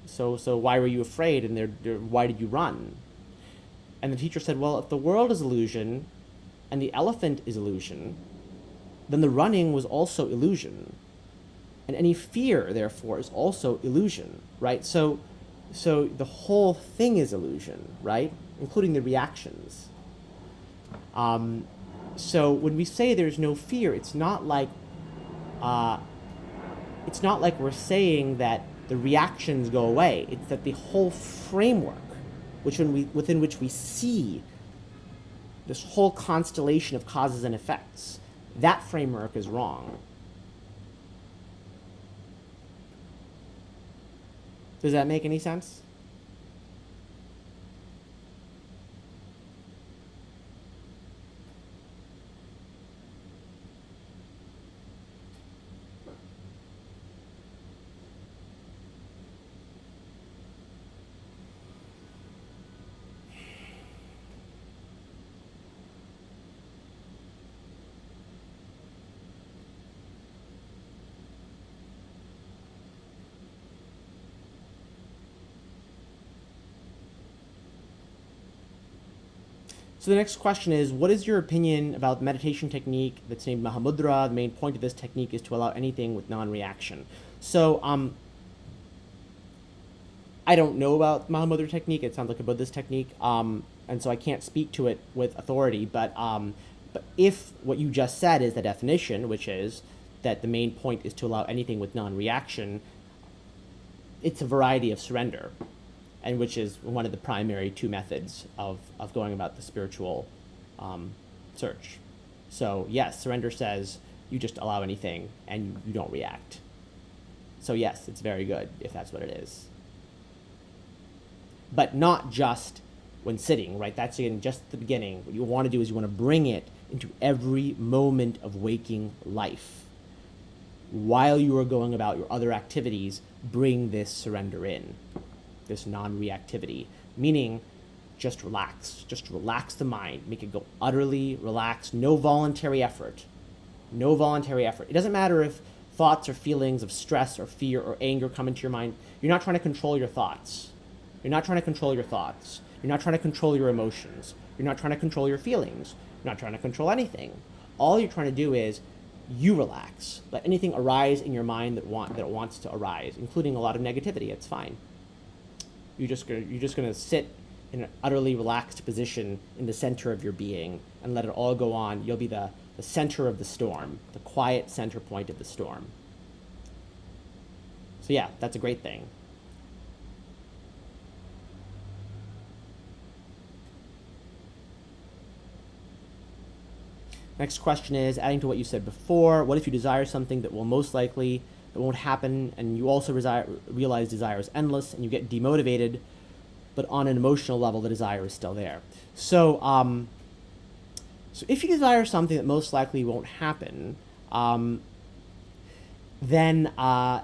S1: So why were you afraid? And why did you run?" And the teacher said, "Well, if the world is illusion, and the elephant is illusion, then the running was also illusion, and any fear, therefore, is also illusion, right? So the whole thing is illusion, right, including the reactions." So when we say there's no fear, it's not like we're saying that the reactions go away. It's that the whole framework, within which we see this whole constellation of causes and effects, that framework is wrong. Does that make any sense? So the next question is, what is your opinion about meditation technique that's named Mahamudra? The main point of this technique is to allow anything with non-reaction. So I don't know about Mahamudra technique. It sounds like a Buddhist technique, and so I can't speak to it with authority. But if what you just said is the definition, which is that the main point is to allow anything with non-reaction, it's a variety of surrender, and which is one of the primary two methods of going about the spiritual search. So yes, surrender says you just allow anything and you don't react. So yes, it's very good if that's what it is. But not just when sitting, right? That's again just the beginning. What you want to do is you want to bring it into every moment of waking life. While you are going about your other activities, bring this surrender in, this non-reactivity, meaning just relax the mind, make it go utterly relaxed, no voluntary effort. It doesn't matter if thoughts or feelings of stress or fear or anger come into your mind. You're not trying to control your thoughts. You're not trying to control your thoughts. You're not trying to control your emotions. You're not trying to control your feelings. You're not trying to control anything. All you're trying to do is you relax. Let anything arise in your mind that it wants to arise, including a lot of negativity. It's fine. You're just gonna sit in an utterly relaxed position in the center of your being and let it all go on. You'll be the center of the storm, the quiet center point of the storm. So yeah, that's a great thing. Next question is, adding to what you said before, what if you desire something that won't happen, and you also realize desire is endless, and you get demotivated, but on an emotional level, the desire is still there. So if you desire something that most likely won't happen, then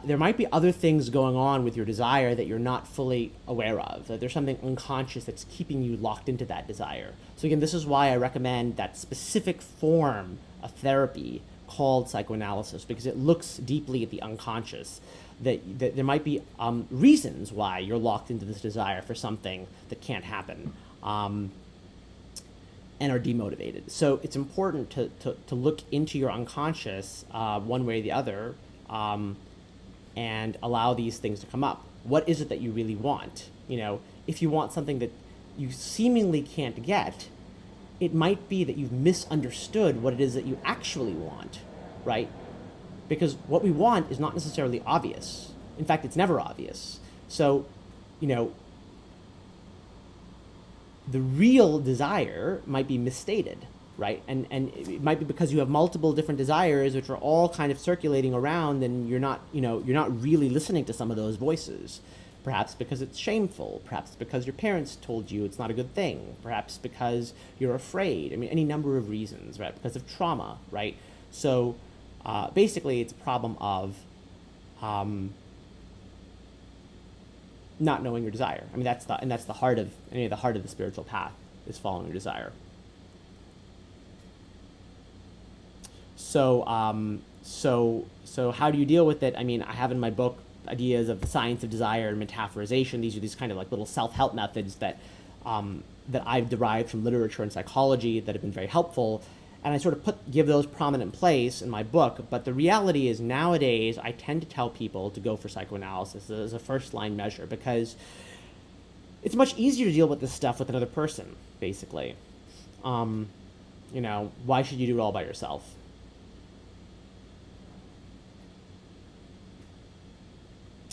S1: there might be other things going on with your desire that you're not fully aware of. That there's something unconscious that's keeping you locked into that desire. So again, this is why I recommend that specific form of therapy called psychoanalysis, because it looks deeply at the unconscious. That there might be reasons why you're locked into this desire for something that can't happen. And are demotivated. So it's important to look into your unconscious one way or the other, and allow these things to come up. What is it that you really want? If you want something that you seemingly can't get, it might be that you've misunderstood what it is that you actually want, right? Because what we want is not necessarily obvious. In fact, it's never obvious. So, the real desire might be misstated, right? And it might be because you have multiple different desires which are all kind of circulating around, and you're not really listening to some of those voices. Perhaps because it's shameful, perhaps because your parents told you it's not a good thing, perhaps because you're afraid. I mean, any number of reasons, right? Because of trauma, right? So basically it's a problem of not knowing your desire. I mean, that's the heart of the spiritual path, is following your desire. So how do you deal with it? I mean, I have in my book ideas of the science of desire and metaphorization. These are these kind of like little self-help methods that I've derived from literature and psychology that have been very helpful. And I sort of give those prominent place in my book. But the reality is, nowadays, I tend to tell people to go for psychoanalysis as a first-line measure, because it's much easier to deal with this stuff with another person, basically. Why should you do it all by yourself?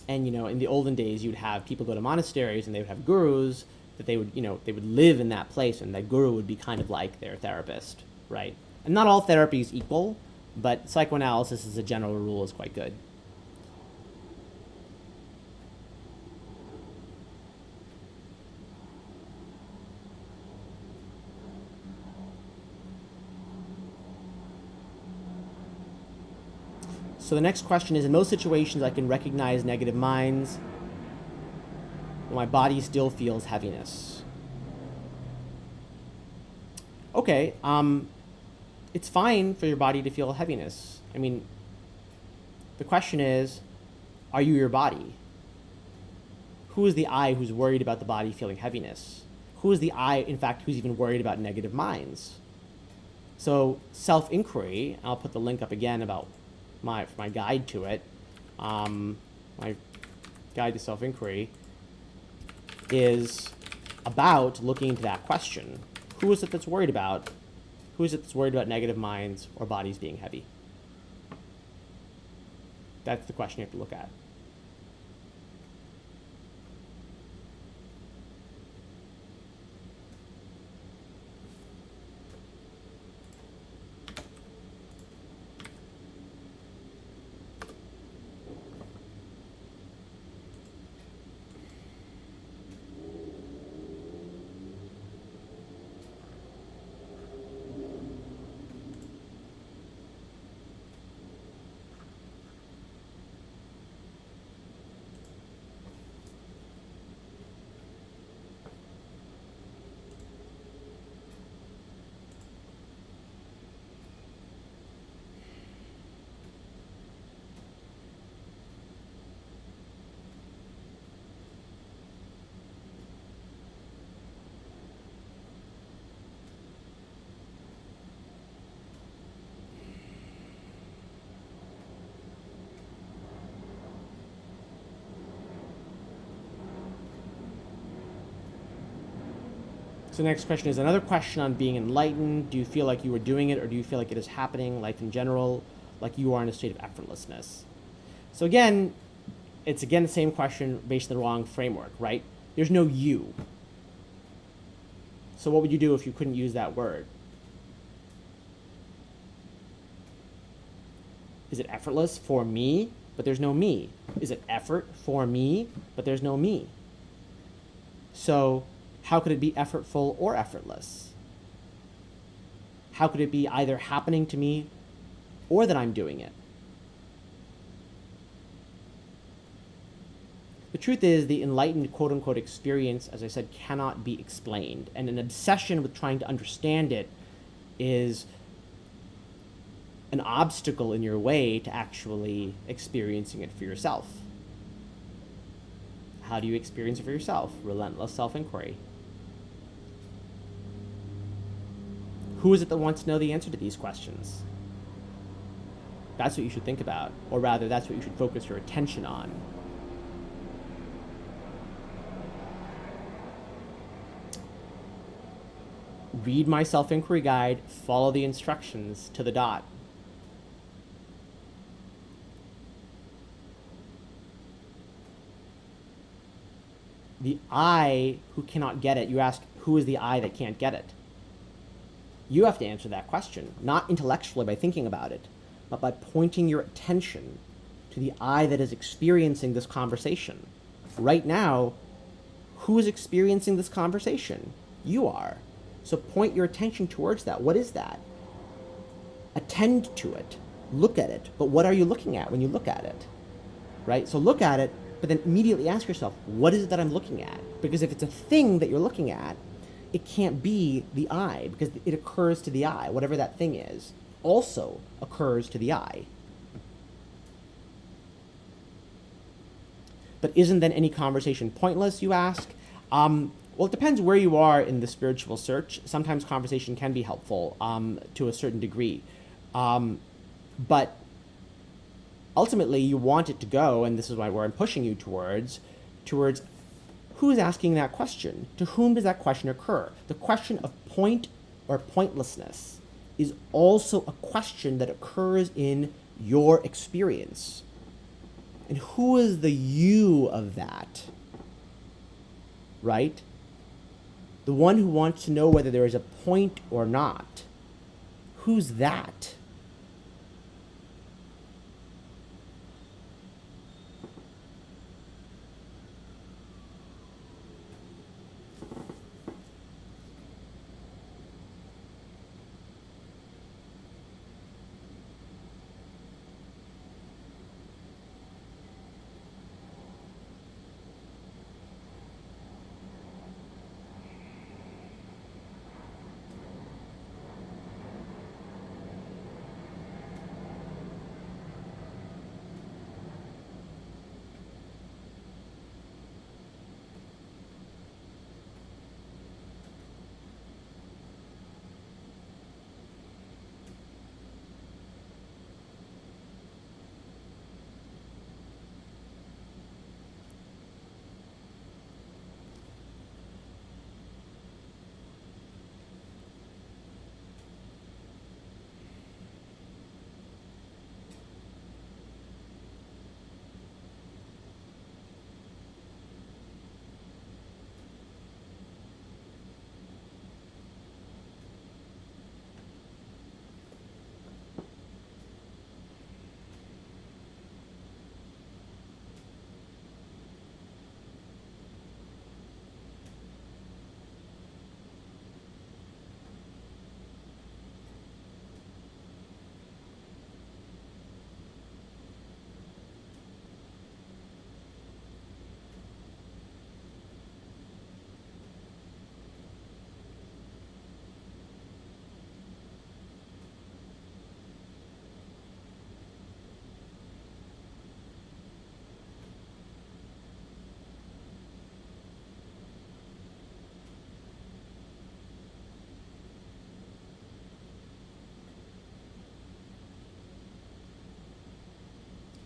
S1: And, in the olden days, you'd have people go to monasteries and they would have gurus that they would live in that place, and that guru would be kind of like their therapist, right? And not all therapy is equal, but psychoanalysis as a general rule is quite good. So the next question is, in most situations I can recognize negative minds, but my body still feels heaviness. Okay, it's fine for your body to feel heaviness. I mean, the question is, are you your body? Who is the I who's worried about the body feeling heaviness? Who is the I, in fact, who's even worried about negative minds? So self-inquiry, I'll put the link up again about my guide to it. My guide to self-inquiry is about looking into that question. Who is it that's worried about? Who is it that's worried about negative minds or bodies being heavy? That's the question you have to look at. So next question is another question on being enlightened. Do you feel like you are doing it, or do you feel like it is happening, life in general, like you are in a state of effortlessness? So again, it's again the same question based on the wrong framework, right? There's no you. So what would you do if you couldn't use that word? Is it effortless for me, but there's no me? Is it effort for me, but there's no me? So how could it be effortful or effortless? How could it be either happening to me or that I'm doing it? The truth is, the enlightened quote-unquote experience, as I said, cannot be explained. And an obsession with trying to understand it is an obstacle in your way to actually experiencing it for yourself. How do you experience it for yourself? Relentless self-inquiry. Who is it that wants to know the answer to these questions? That's what you should think about. Or rather, that's what you should focus your attention on. Read my self-inquiry guide, follow the instructions to the dot. The I who cannot get it, you ask, who is the I that can't get it? You have to answer that question, not intellectually by thinking about it, but by pointing your attention to the I that is experiencing this conversation. Right now, who is experiencing this conversation? You are. So point your attention towards that. What is that? Attend to it. Look at it. But what are you looking at when you look at it? Right? So look at it, but then immediately ask yourself, what is it that I'm looking at? Because if it's a thing that you're looking at, it can't be the I, because it occurs to the I. Whatever that thing is also occurs to the I. But isn't then any conversation pointless, you ask? Well, it depends where you are in the spiritual search. Sometimes conversation can be helpful to a certain degree. But ultimately, you want it to go, and this is where I'm pushing you towards who is asking that question? To whom does that question occur? The question of point or pointlessness is also a question that occurs in your experience. And who is the you of that? Right? The one who wants to know whether there is a point or not. Who's that?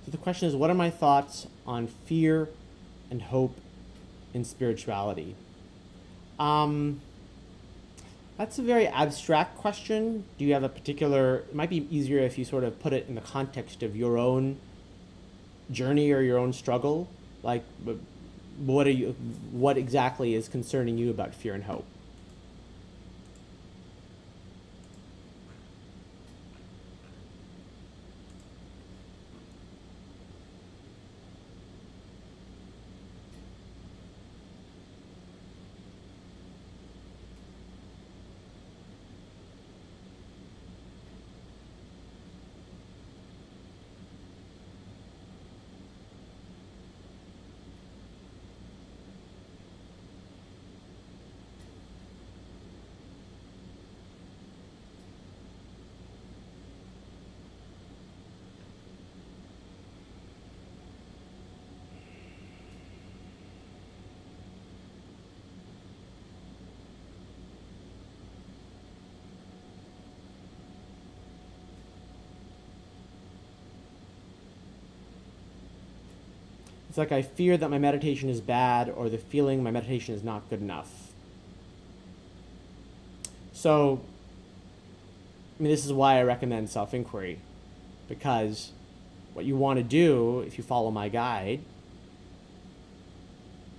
S1: So the question is, what are my thoughts on fear and hope in spirituality? That's a very abstract question. Do you have a particular, it might be easier if you sort of put it in the context of your own journey or your own struggle. Like, what exactly is concerning you about fear and hope? It's like I fear that my meditation is bad, or the feeling my meditation is not good enough. So, I mean, this is why I recommend self-inquiry, because what you want to do, if you follow my guide,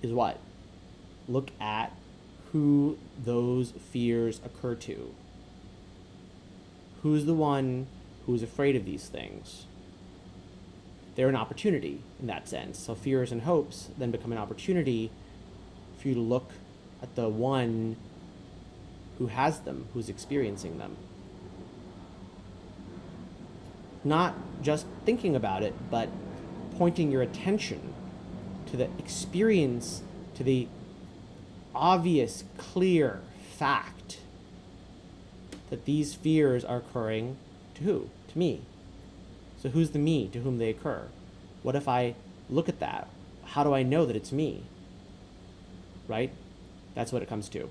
S1: is what? Look at who those fears occur to. Who's the one who's afraid of these things? They're an opportunity in that sense. So fears and hopes then become an opportunity for you to look at the one who has them, who's experiencing them. Not just thinking about it, but pointing your attention to the experience, to the obvious, clear fact that these fears are occurring to who? To me. So who's the me to whom they occur? What if I look at that? How do I know that it's me? Right? That's what it comes to.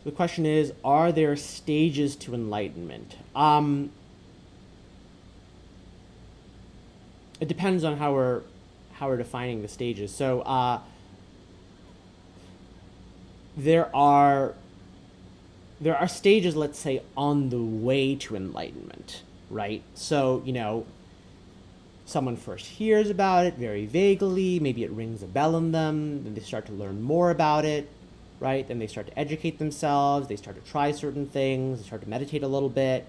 S1: The question is, are there stages to enlightenment? It depends on how we're defining the stages. So there are stages, let's say, on the way to enlightenment, right? So, someone first hears about it very vaguely, maybe it rings a bell in them, then they start to learn more about it, right? Then they start to educate themselves, they start to try certain things, they start to meditate a little bit,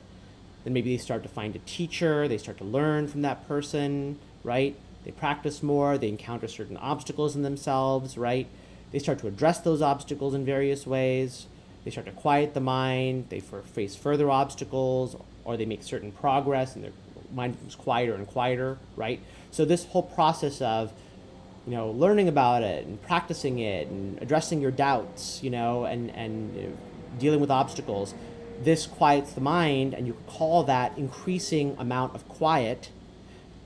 S1: then maybe they start to find a teacher, they start to learn from that person, right? They practice more, they encounter certain obstacles in themselves, right? They start to address those obstacles in various ways, they start to quiet the mind, they face further obstacles, or they make certain progress and their mind becomes quieter and quieter, right? So this whole process of learning about it and practicing it and addressing your doubts, and dealing with obstacles, this quiets the mind, and you could call that increasing amount of quiet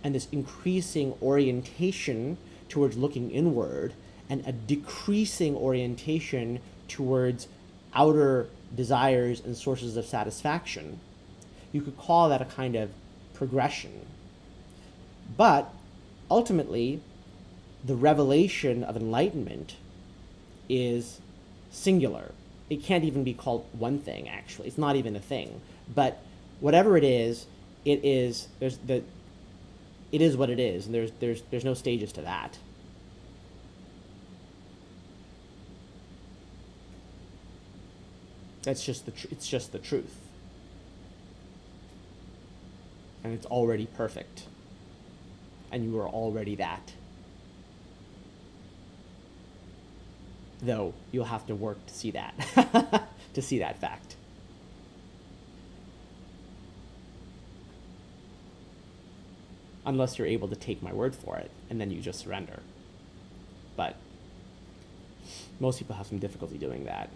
S1: and this increasing orientation towards looking inward and a decreasing orientation towards outer desires and sources of satisfaction. You could call that a kind of progression. But ultimately, the revelation of enlightenment is singular. It can't even be called one thing, actually. It's not even a thing. But whatever it is what it is, and there's no stages to that. It's just the truth. And it's already perfect. And you are already that. Though you'll have to work to see that, to see that fact. unless you're able to take my word for it, and then you just surrender. But most people have some difficulty doing that.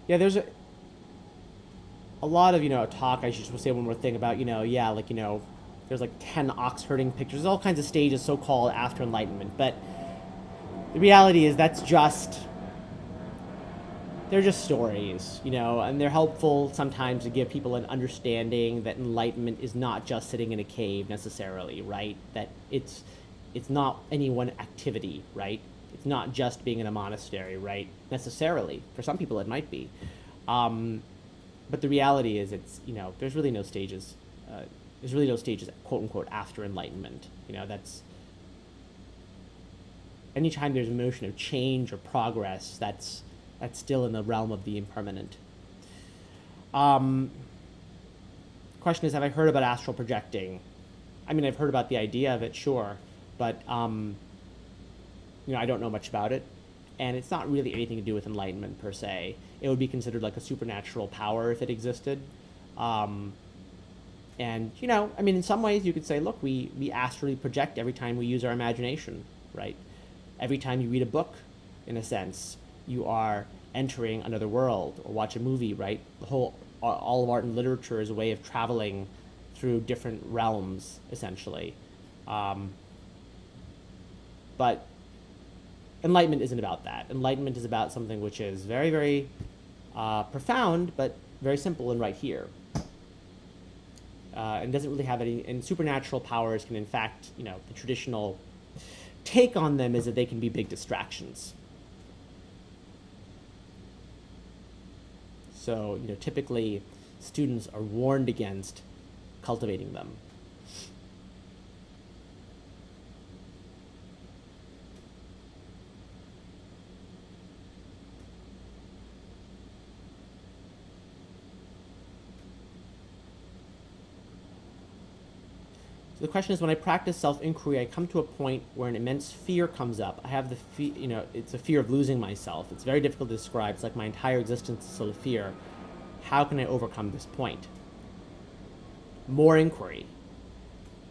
S1: Yeah, there's a lot of, talk. I should just say one more thing about, there's like 10 ox herding pictures. There's all kinds of stages so-called after enlightenment. But the reality is they're just stories, and they're helpful sometimes to give people an understanding that enlightenment is not just sitting in a cave necessarily, right? That it's not any one activity, right? It's not just being in a monastery, right? Necessarily. For some people it might be. But the reality is there's really no stages. There's really no stages, quote unquote, after enlightenment. That's anytime there's a motion of change or progress, that's still in the realm of the impermanent. Question is, have I heard about astral projecting? I mean, I've heard about the idea of it, sure, but I don't know much about it, and it's not really anything to do with enlightenment per se. It would be considered like a supernatural power if it existed. And in some ways you could say, look, we astrally project every time we use our imagination, right? Every time you read a book, in a sense, you are entering another world, or watch a movie, right? All of art and literature is a way of traveling through different realms, essentially. But enlightenment isn't about that. Enlightenment is about something which is very, very profound, but very simple and right here. And doesn't really have any, and supernatural powers can, in fact, the traditional take on them is that they can be big distractions. So, typically students are warned against cultivating them. So the question is, when I practice self-inquiry, I come to a point where an immense fear comes up. I have it's a fear of losing myself. It's very difficult to describe. It's like my entire existence is full of fear. How can I overcome this point? More inquiry.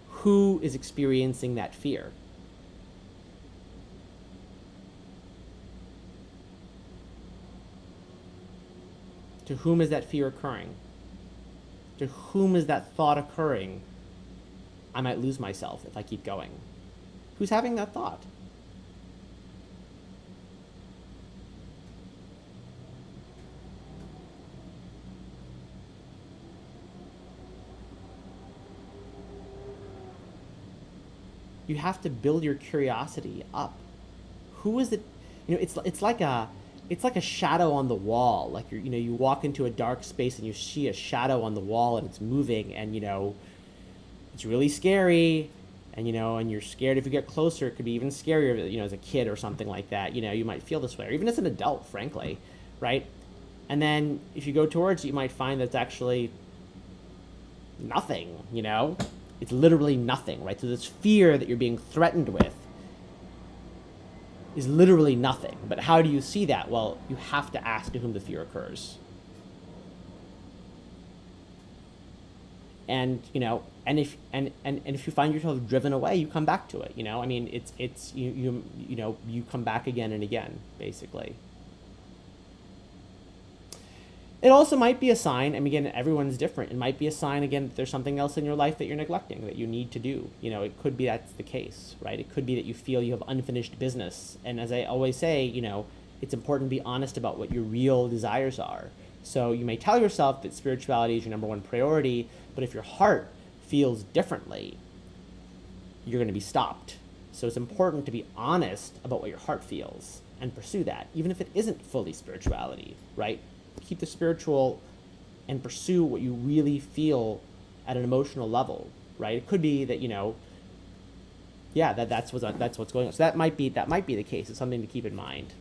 S1: Who is experiencing that fear? To whom is that fear occurring? To whom is that thought occurring? I might lose myself if I keep going. Who's having that thought? You have to build your curiosity up. Who is it? It's like a shadow on the wall. Like you walk into a dark space and you see a shadow on the wall and it's moving, and it's really scary, and and you're scared if you get closer. It could be even scarier, as a kid or something like that. You might feel this way, or even as an adult, frankly, right? And then if you go towards it, you might find that it's actually nothing. It's literally nothing, right? So this fear that you're being threatened with is literally nothing. But how do you see that? Well, you have to ask to whom the fear occurs. And and if you find yourself driven away, you come back to it. It's you come back again and again, basically. It also might be a sign. Again, everyone's different. It might be a sign, again, that there's something else in your life that you're neglecting, that you need to do. It could be that's the case, right? It could be that you feel you have unfinished business. And as I always say, it's important to be honest about what your real desires are. So you may tell yourself that spirituality is your number one priority, but if your heart feels differently, you're going to be stopped. So it's important to be honest about what your heart feels and pursue that, even if it isn't fully spirituality, right? Keep the spiritual and pursue what you really feel at an emotional level, right? It could be that that's what's going on. So that might be the case. It's something to keep in mind.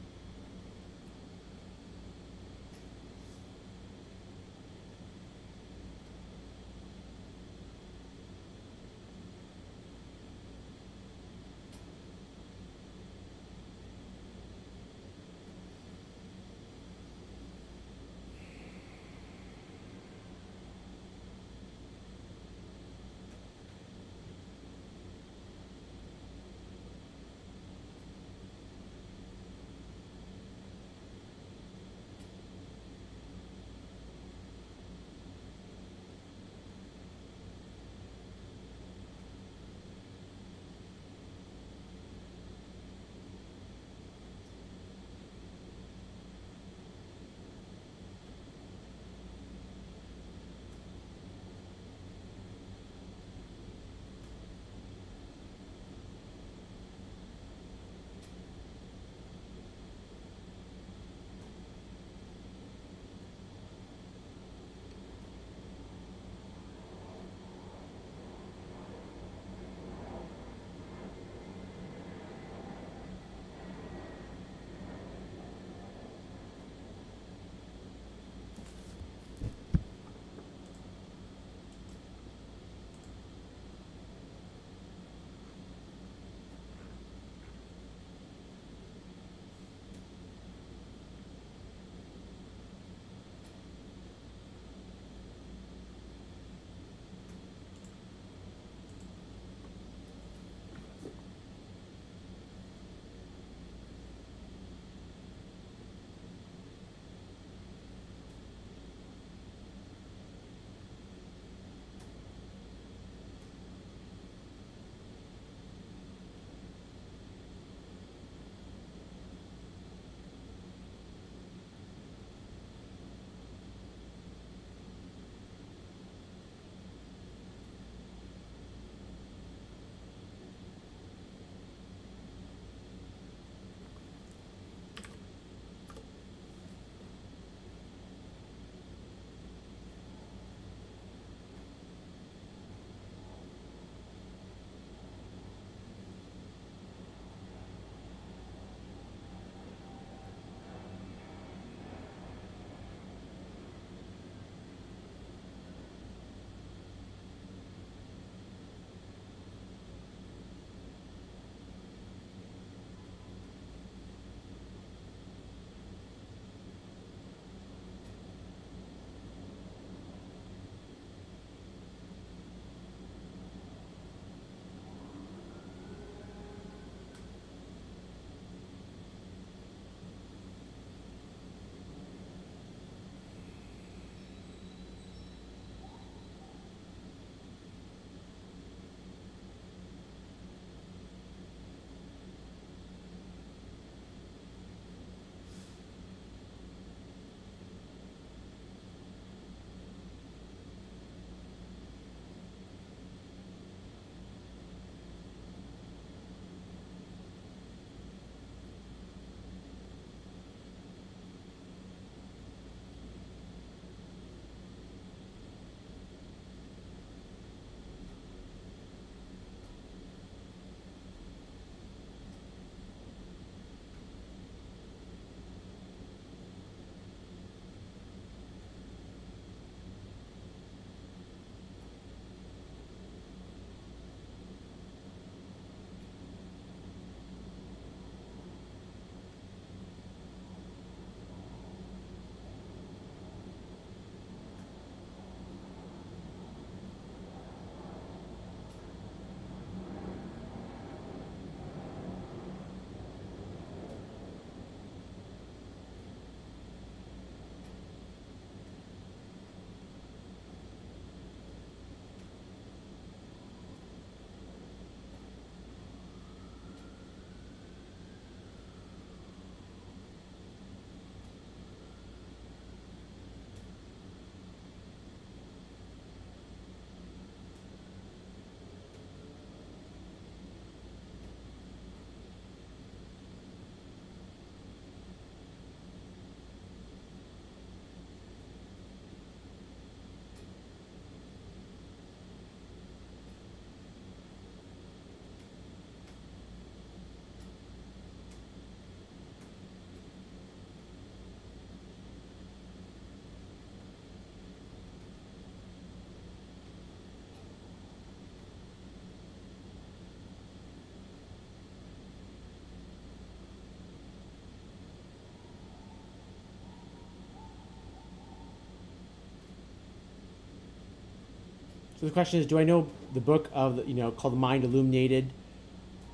S1: So the question is, do I know the book of called The Mind Illuminated,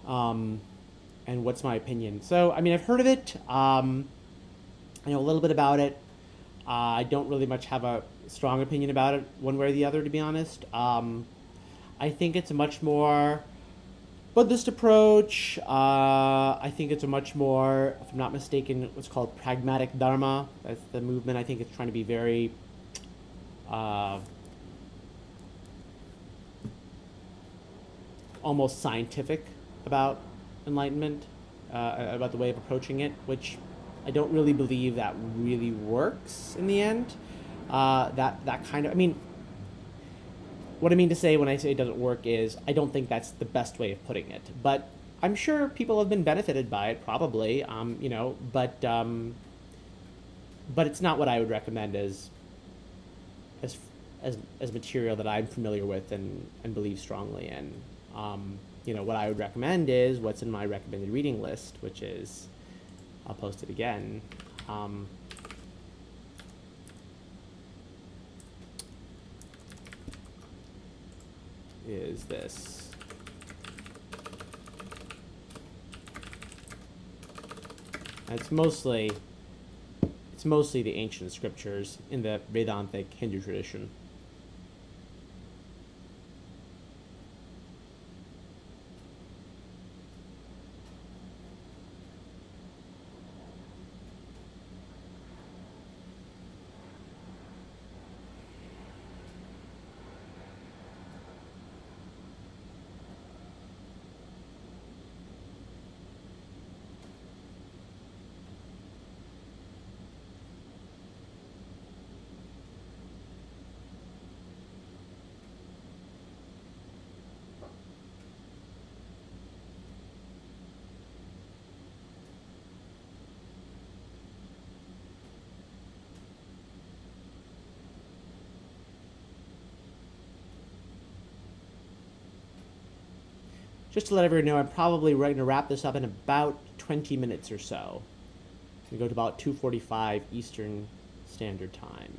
S1: and what's my opinion? So I mean, I've heard of it. I know a little bit about it. I don't really much have a strong opinion about it, one way or the other, to be honest. I think it's a much more Buddhist approach. I think it's a much more, if I'm not mistaken, what's called pragmatic dharma. That's the movement. I think it's trying to be very uh, almost scientific about enlightenment, about the way of approaching it, which I don't really believe that really works in the end. That kind of, I mean, what I mean to say when I say it doesn't work is I don't think that's the best way of putting it. But I'm sure people have been benefited by it, probably. But it's not what I would recommend as as material that I'm familiar with and believe strongly in. What I would recommend is what's in my recommended reading list, which is, I'll post it again. Is this. It's mostly the ancient scriptures in the Vedantic Hindu tradition. Just to let everyone know, I'm probably going to wrap this up in about 20 minutes or so. We go to about 2:45 Eastern Standard Time.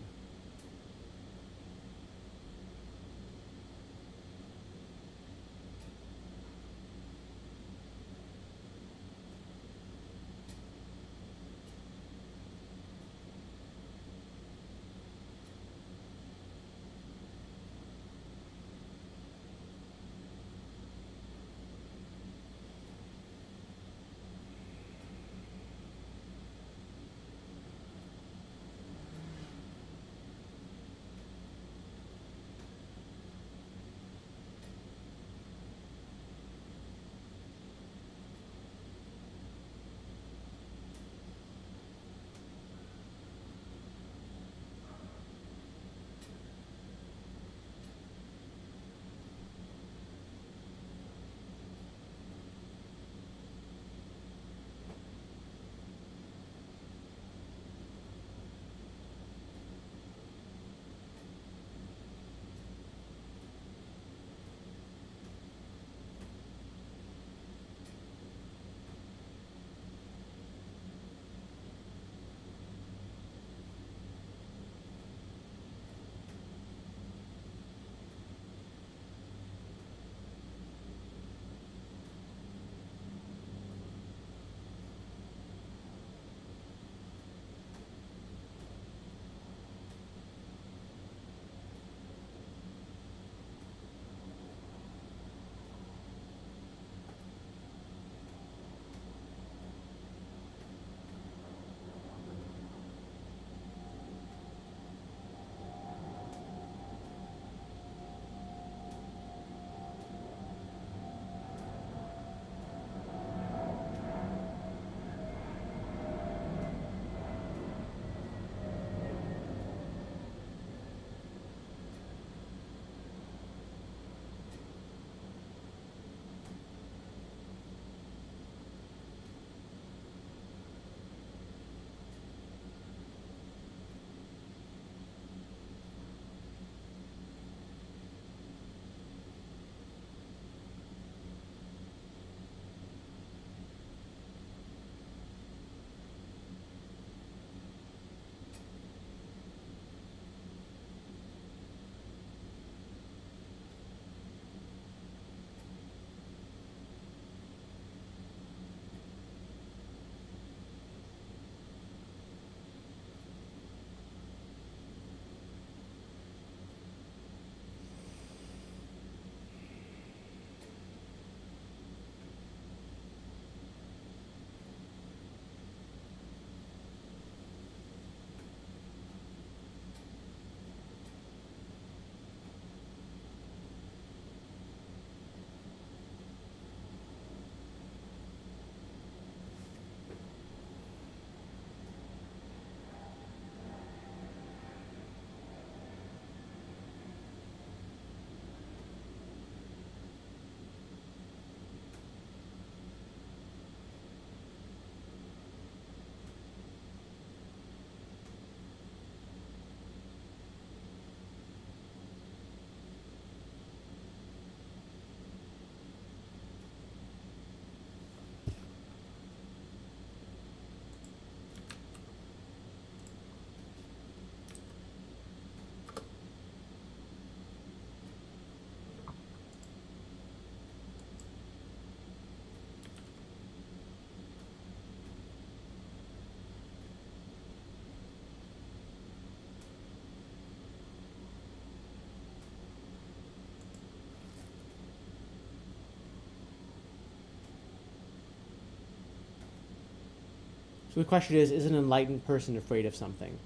S1: So the question is an enlightened person afraid of something?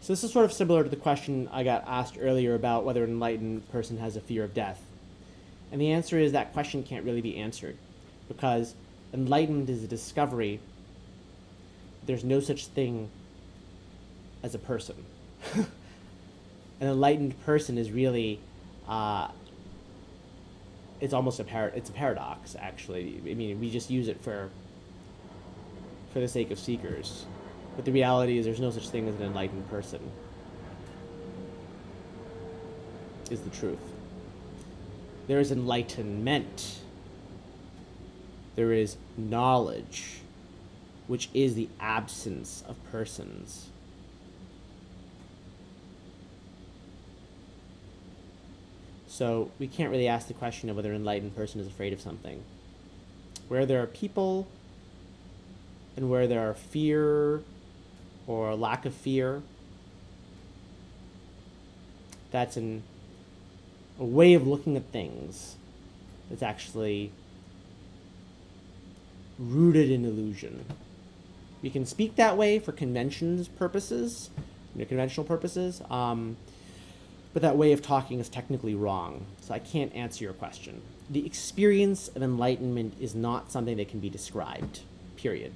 S1: So this is sort of similar to the question I got asked earlier about whether an enlightened person has a fear of death. And the answer is that question can't really be answered, because enlightenment is a discovery. There's no such thing as a person. An enlightened person is really, it's almost it's a paradox, actually. I mean, we just use it for the sake of seekers. But the reality is there's no such thing as an enlightened person, is the truth. There is enlightenment. There is knowledge, which is the absence of persons. So we can't really ask the question of whether an enlightened person is afraid of something. Where there are people and where there are fear or lack of fear, that's a way of looking at things that's actually rooted in illusion. We can speak that way for conventions purposes, conventional purposes, but that way of talking is technically wrong, so I can't answer your question. The experience of enlightenment is not something that can be described, period.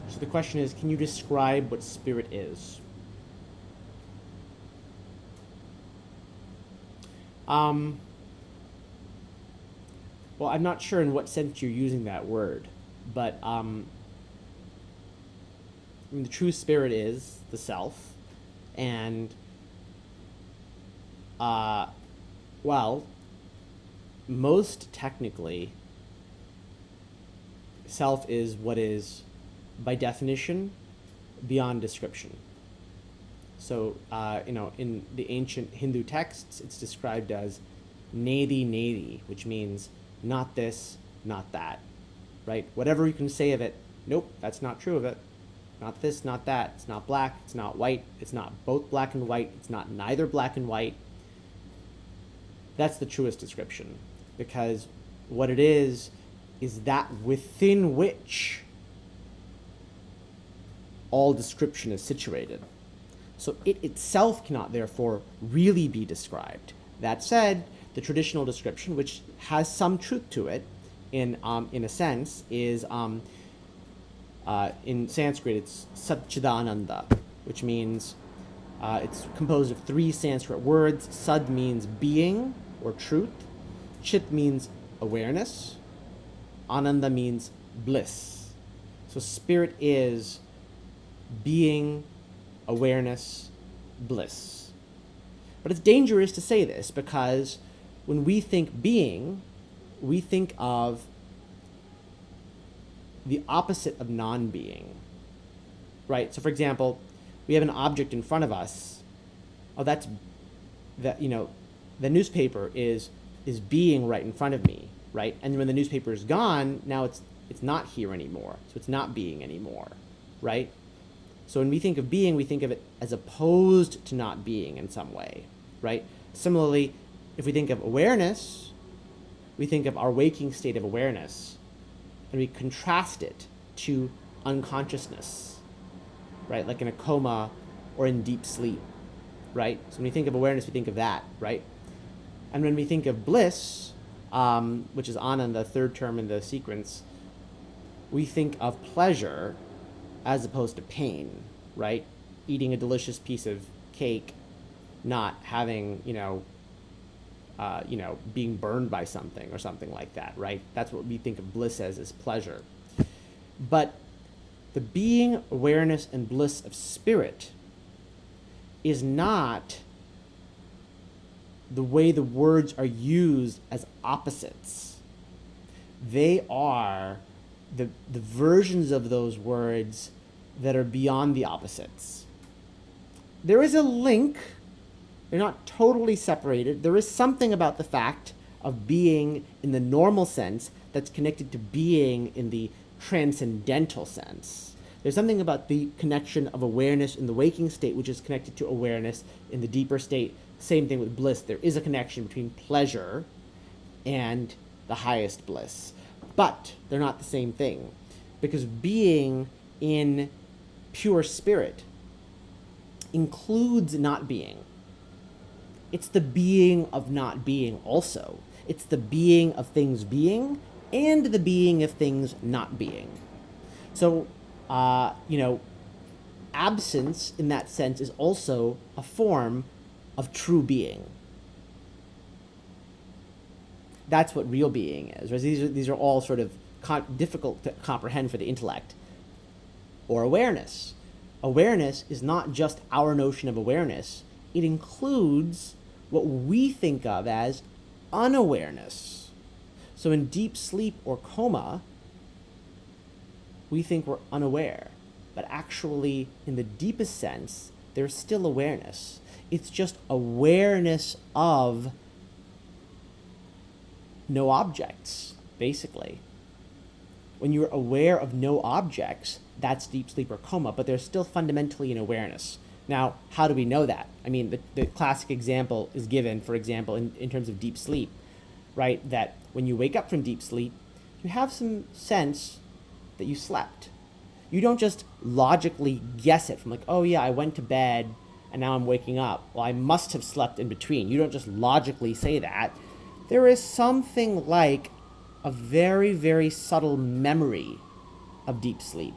S1: So the question is, can you describe what spirit is? Well, I'm not sure in what sense you're using that word, but I mean, the true spirit is the self, and well, most technically, self is what is, by definition, beyond description. So, in the ancient Hindu texts, it's described as nedi nedi, which means not this, not that, right? Whatever you can say of it, nope, that's not true of it. Not this, not that. It's not black, it's not white, it's not both black and white, it's not neither black and white. That's the truest description, because what it is that within which all description is situated. So it itself cannot therefore really be described. That said, the traditional description, which has some truth to it, in a sense, is in Sanskrit it's Satchidananda, which means it's composed of 3 Sanskrit words. Sad means being or truth. Chit means awareness. Ananda means bliss. So spirit is being, awareness, bliss. But it's dangerous to say this, because when we think being, we think of the opposite of non-being, right? So for example, we have an object in front of us. Oh, the newspaper is being right in front of me, right? And when the newspaper is gone, now it's not here anymore. So it's not being anymore, right? So when we think of being, we think of it as opposed to not being in some way, right? Similarly, if we think of awareness, we think of our waking state of awareness, and we contrast it to unconsciousness, right? Like in a coma or in deep sleep, right? So when we think of awareness, we think of that, right? And when we think of bliss, which is Ananda, the third term in the sequence, we think of pleasure as opposed to pain, right? Eating a delicious piece of cake, not having, being burned by something or something like that, right? That's what we think of bliss as, is pleasure. But the being, awareness, and bliss of spirit is not the way the words are used as opposites. They are the versions of those words that are beyond the opposites. There is a link. They're not totally separated. There is something about the fact of being in the normal sense that's connected to being in the transcendental sense. There's something about the connection of awareness in the waking state, which is connected to awareness in the deeper state. Same thing with bliss. There is a connection between pleasure and the highest bliss. But they're not the same thing, because being in pure spirit includes not being. It's the being of not being also. It's the being of things being and the being of things not being. So, absence in that sense is also a form of true being. That's what real being is. Right? These are all sort of difficult to comprehend for the intellect. Or awareness. Awareness is not just our notion of awareness. It includes what we think of as unawareness. So in deep sleep or coma, we think we're unaware. But actually, in the deepest sense, there's still awareness. It's just awareness of no objects, basically. When you're aware of no objects, that's deep sleep or coma, but there's still fundamentally an awareness. Now, how do we know that? I mean, the classic example is given, for example, in terms of deep sleep, right? That when you wake up from deep sleep, you have some sense that you slept. You don't just logically guess it from like, oh yeah, I went to bed and now I'm waking up. Well, I must have slept in between. You don't just logically say that. There is something like a very, very subtle memory of deep sleep.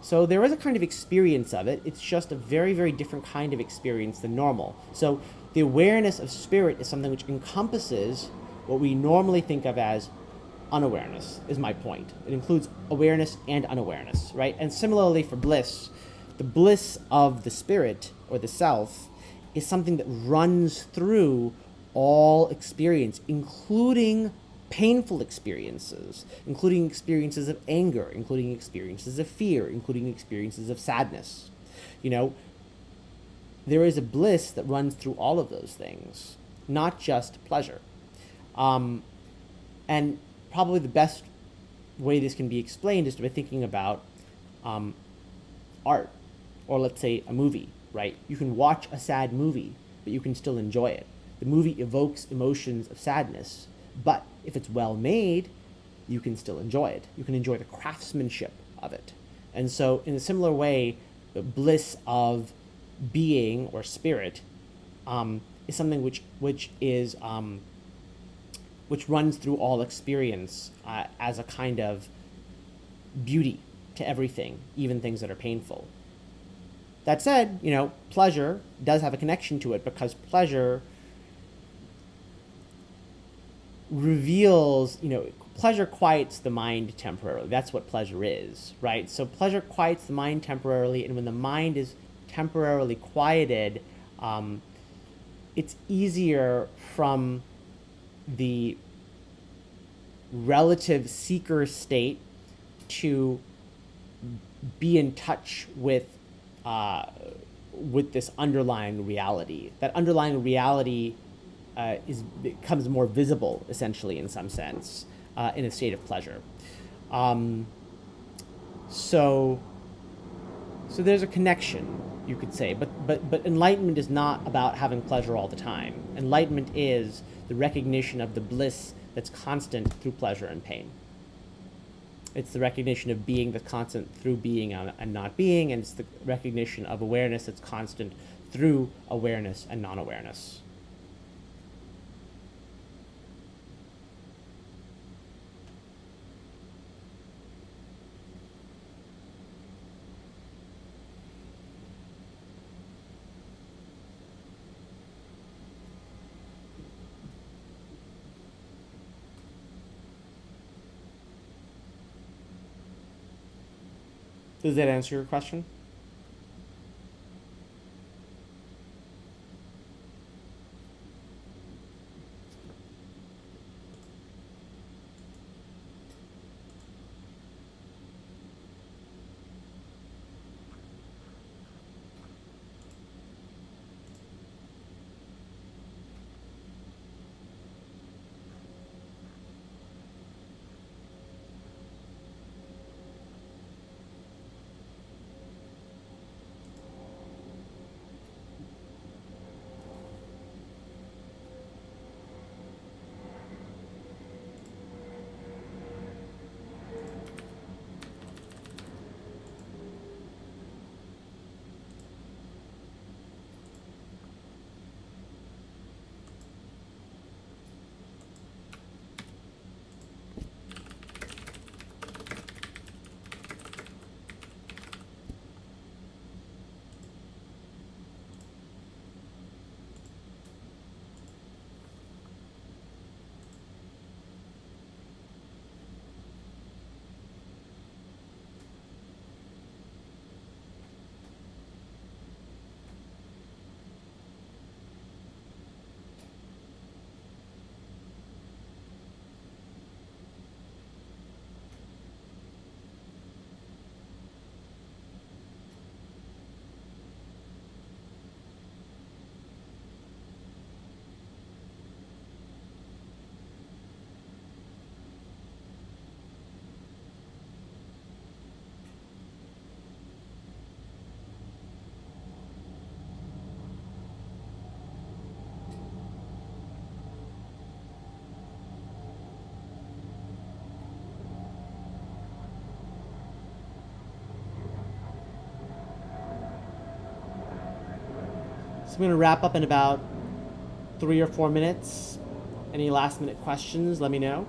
S1: So there is a kind of experience of it. It's just a very, very different kind of experience than normal. So the awareness of spirit is something which encompasses what we normally think of as unawareness, is my point. It includes awareness and unawareness, right? And similarly for bliss, the bliss of the spirit or the self is something that runs through all experience, including painful experiences, including experiences of anger, including experiences of fear, including experiences of sadness. You know, there is a bliss that runs through all of those things, not just pleasure. And probably the best way this can be explained is by thinking about art, or let's say a movie, right? You can watch a sad movie, but you can still enjoy it. The movie evokes emotions of sadness, but if it's well made, you can still enjoy it. You can enjoy the craftsmanship of it. And so in a similar way, the bliss of being or spirit is something which runs through all experience as a kind of beauty to everything, even things that are painful. That said, you know, pleasure does have a connection to it, because pleasure reveals, you know, pleasure quiets the mind temporarily. That's what pleasure is, right? So pleasure quiets the mind temporarily, and when the mind is temporarily quieted, it's easier from the relative seeker state to be in touch with this underlying reality. That underlying reality becomes more visible, essentially, in some sense, in a state of pleasure. So there's a connection, you could say, but enlightenment is not about having pleasure all the time. Enlightenment is the recognition of the bliss that's constant through pleasure and pain. It's the recognition of being that's constant through being and not being, and it's the recognition of awareness that's constant through awareness and non-awareness. Does that answer your question? So I'm going to wrap up in about 3 or 4 minutes. Any last minute questions, let me know.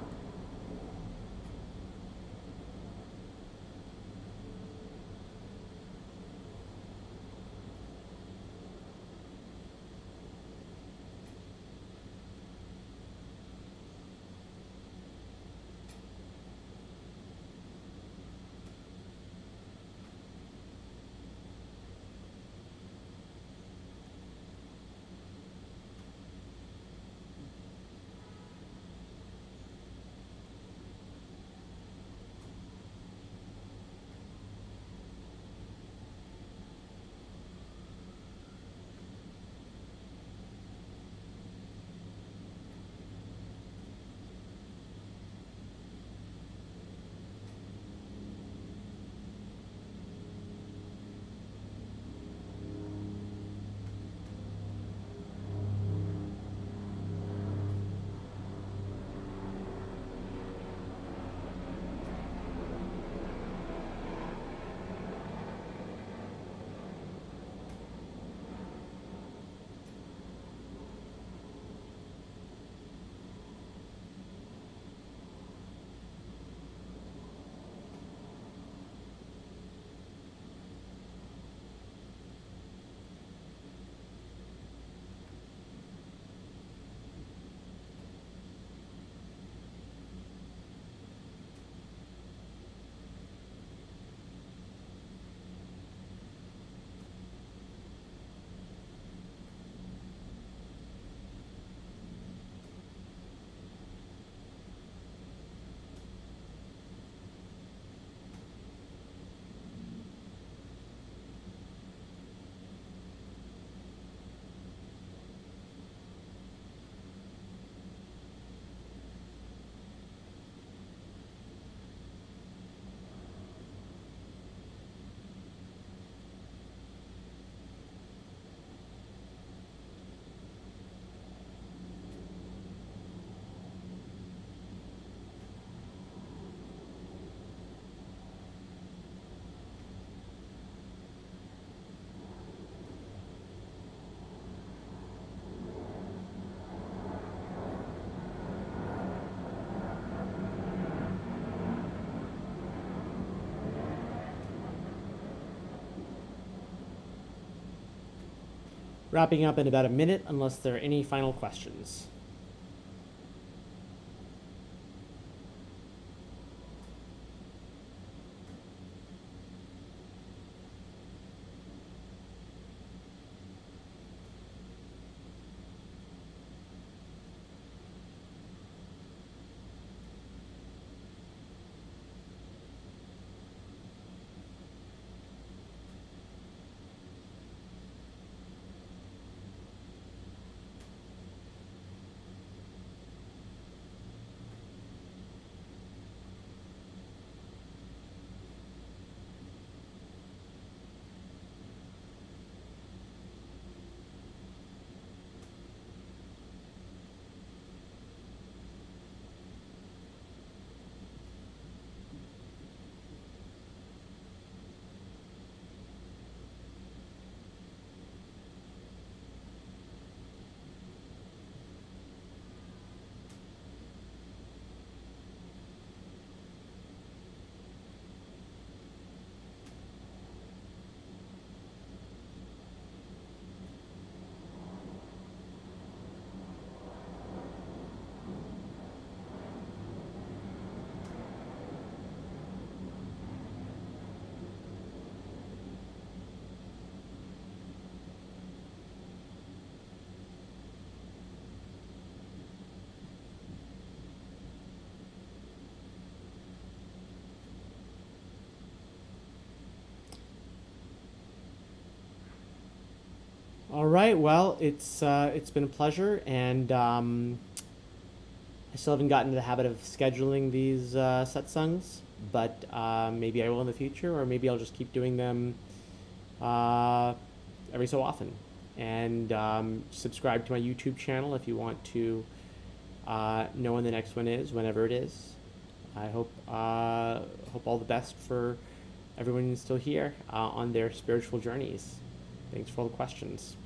S1: wrapping up in about a minute unless there are any final questions. All right. Well, it's been a pleasure, and I still haven't gotten into the habit of scheduling these satsangs, but maybe I will in the future, or maybe I'll just keep doing them uh, every so often. And subscribe to my YouTube channel if you want to know when the next one is, whenever it is. I hope all the best for everyone who's still here on their spiritual journeys. Thanks for all the questions.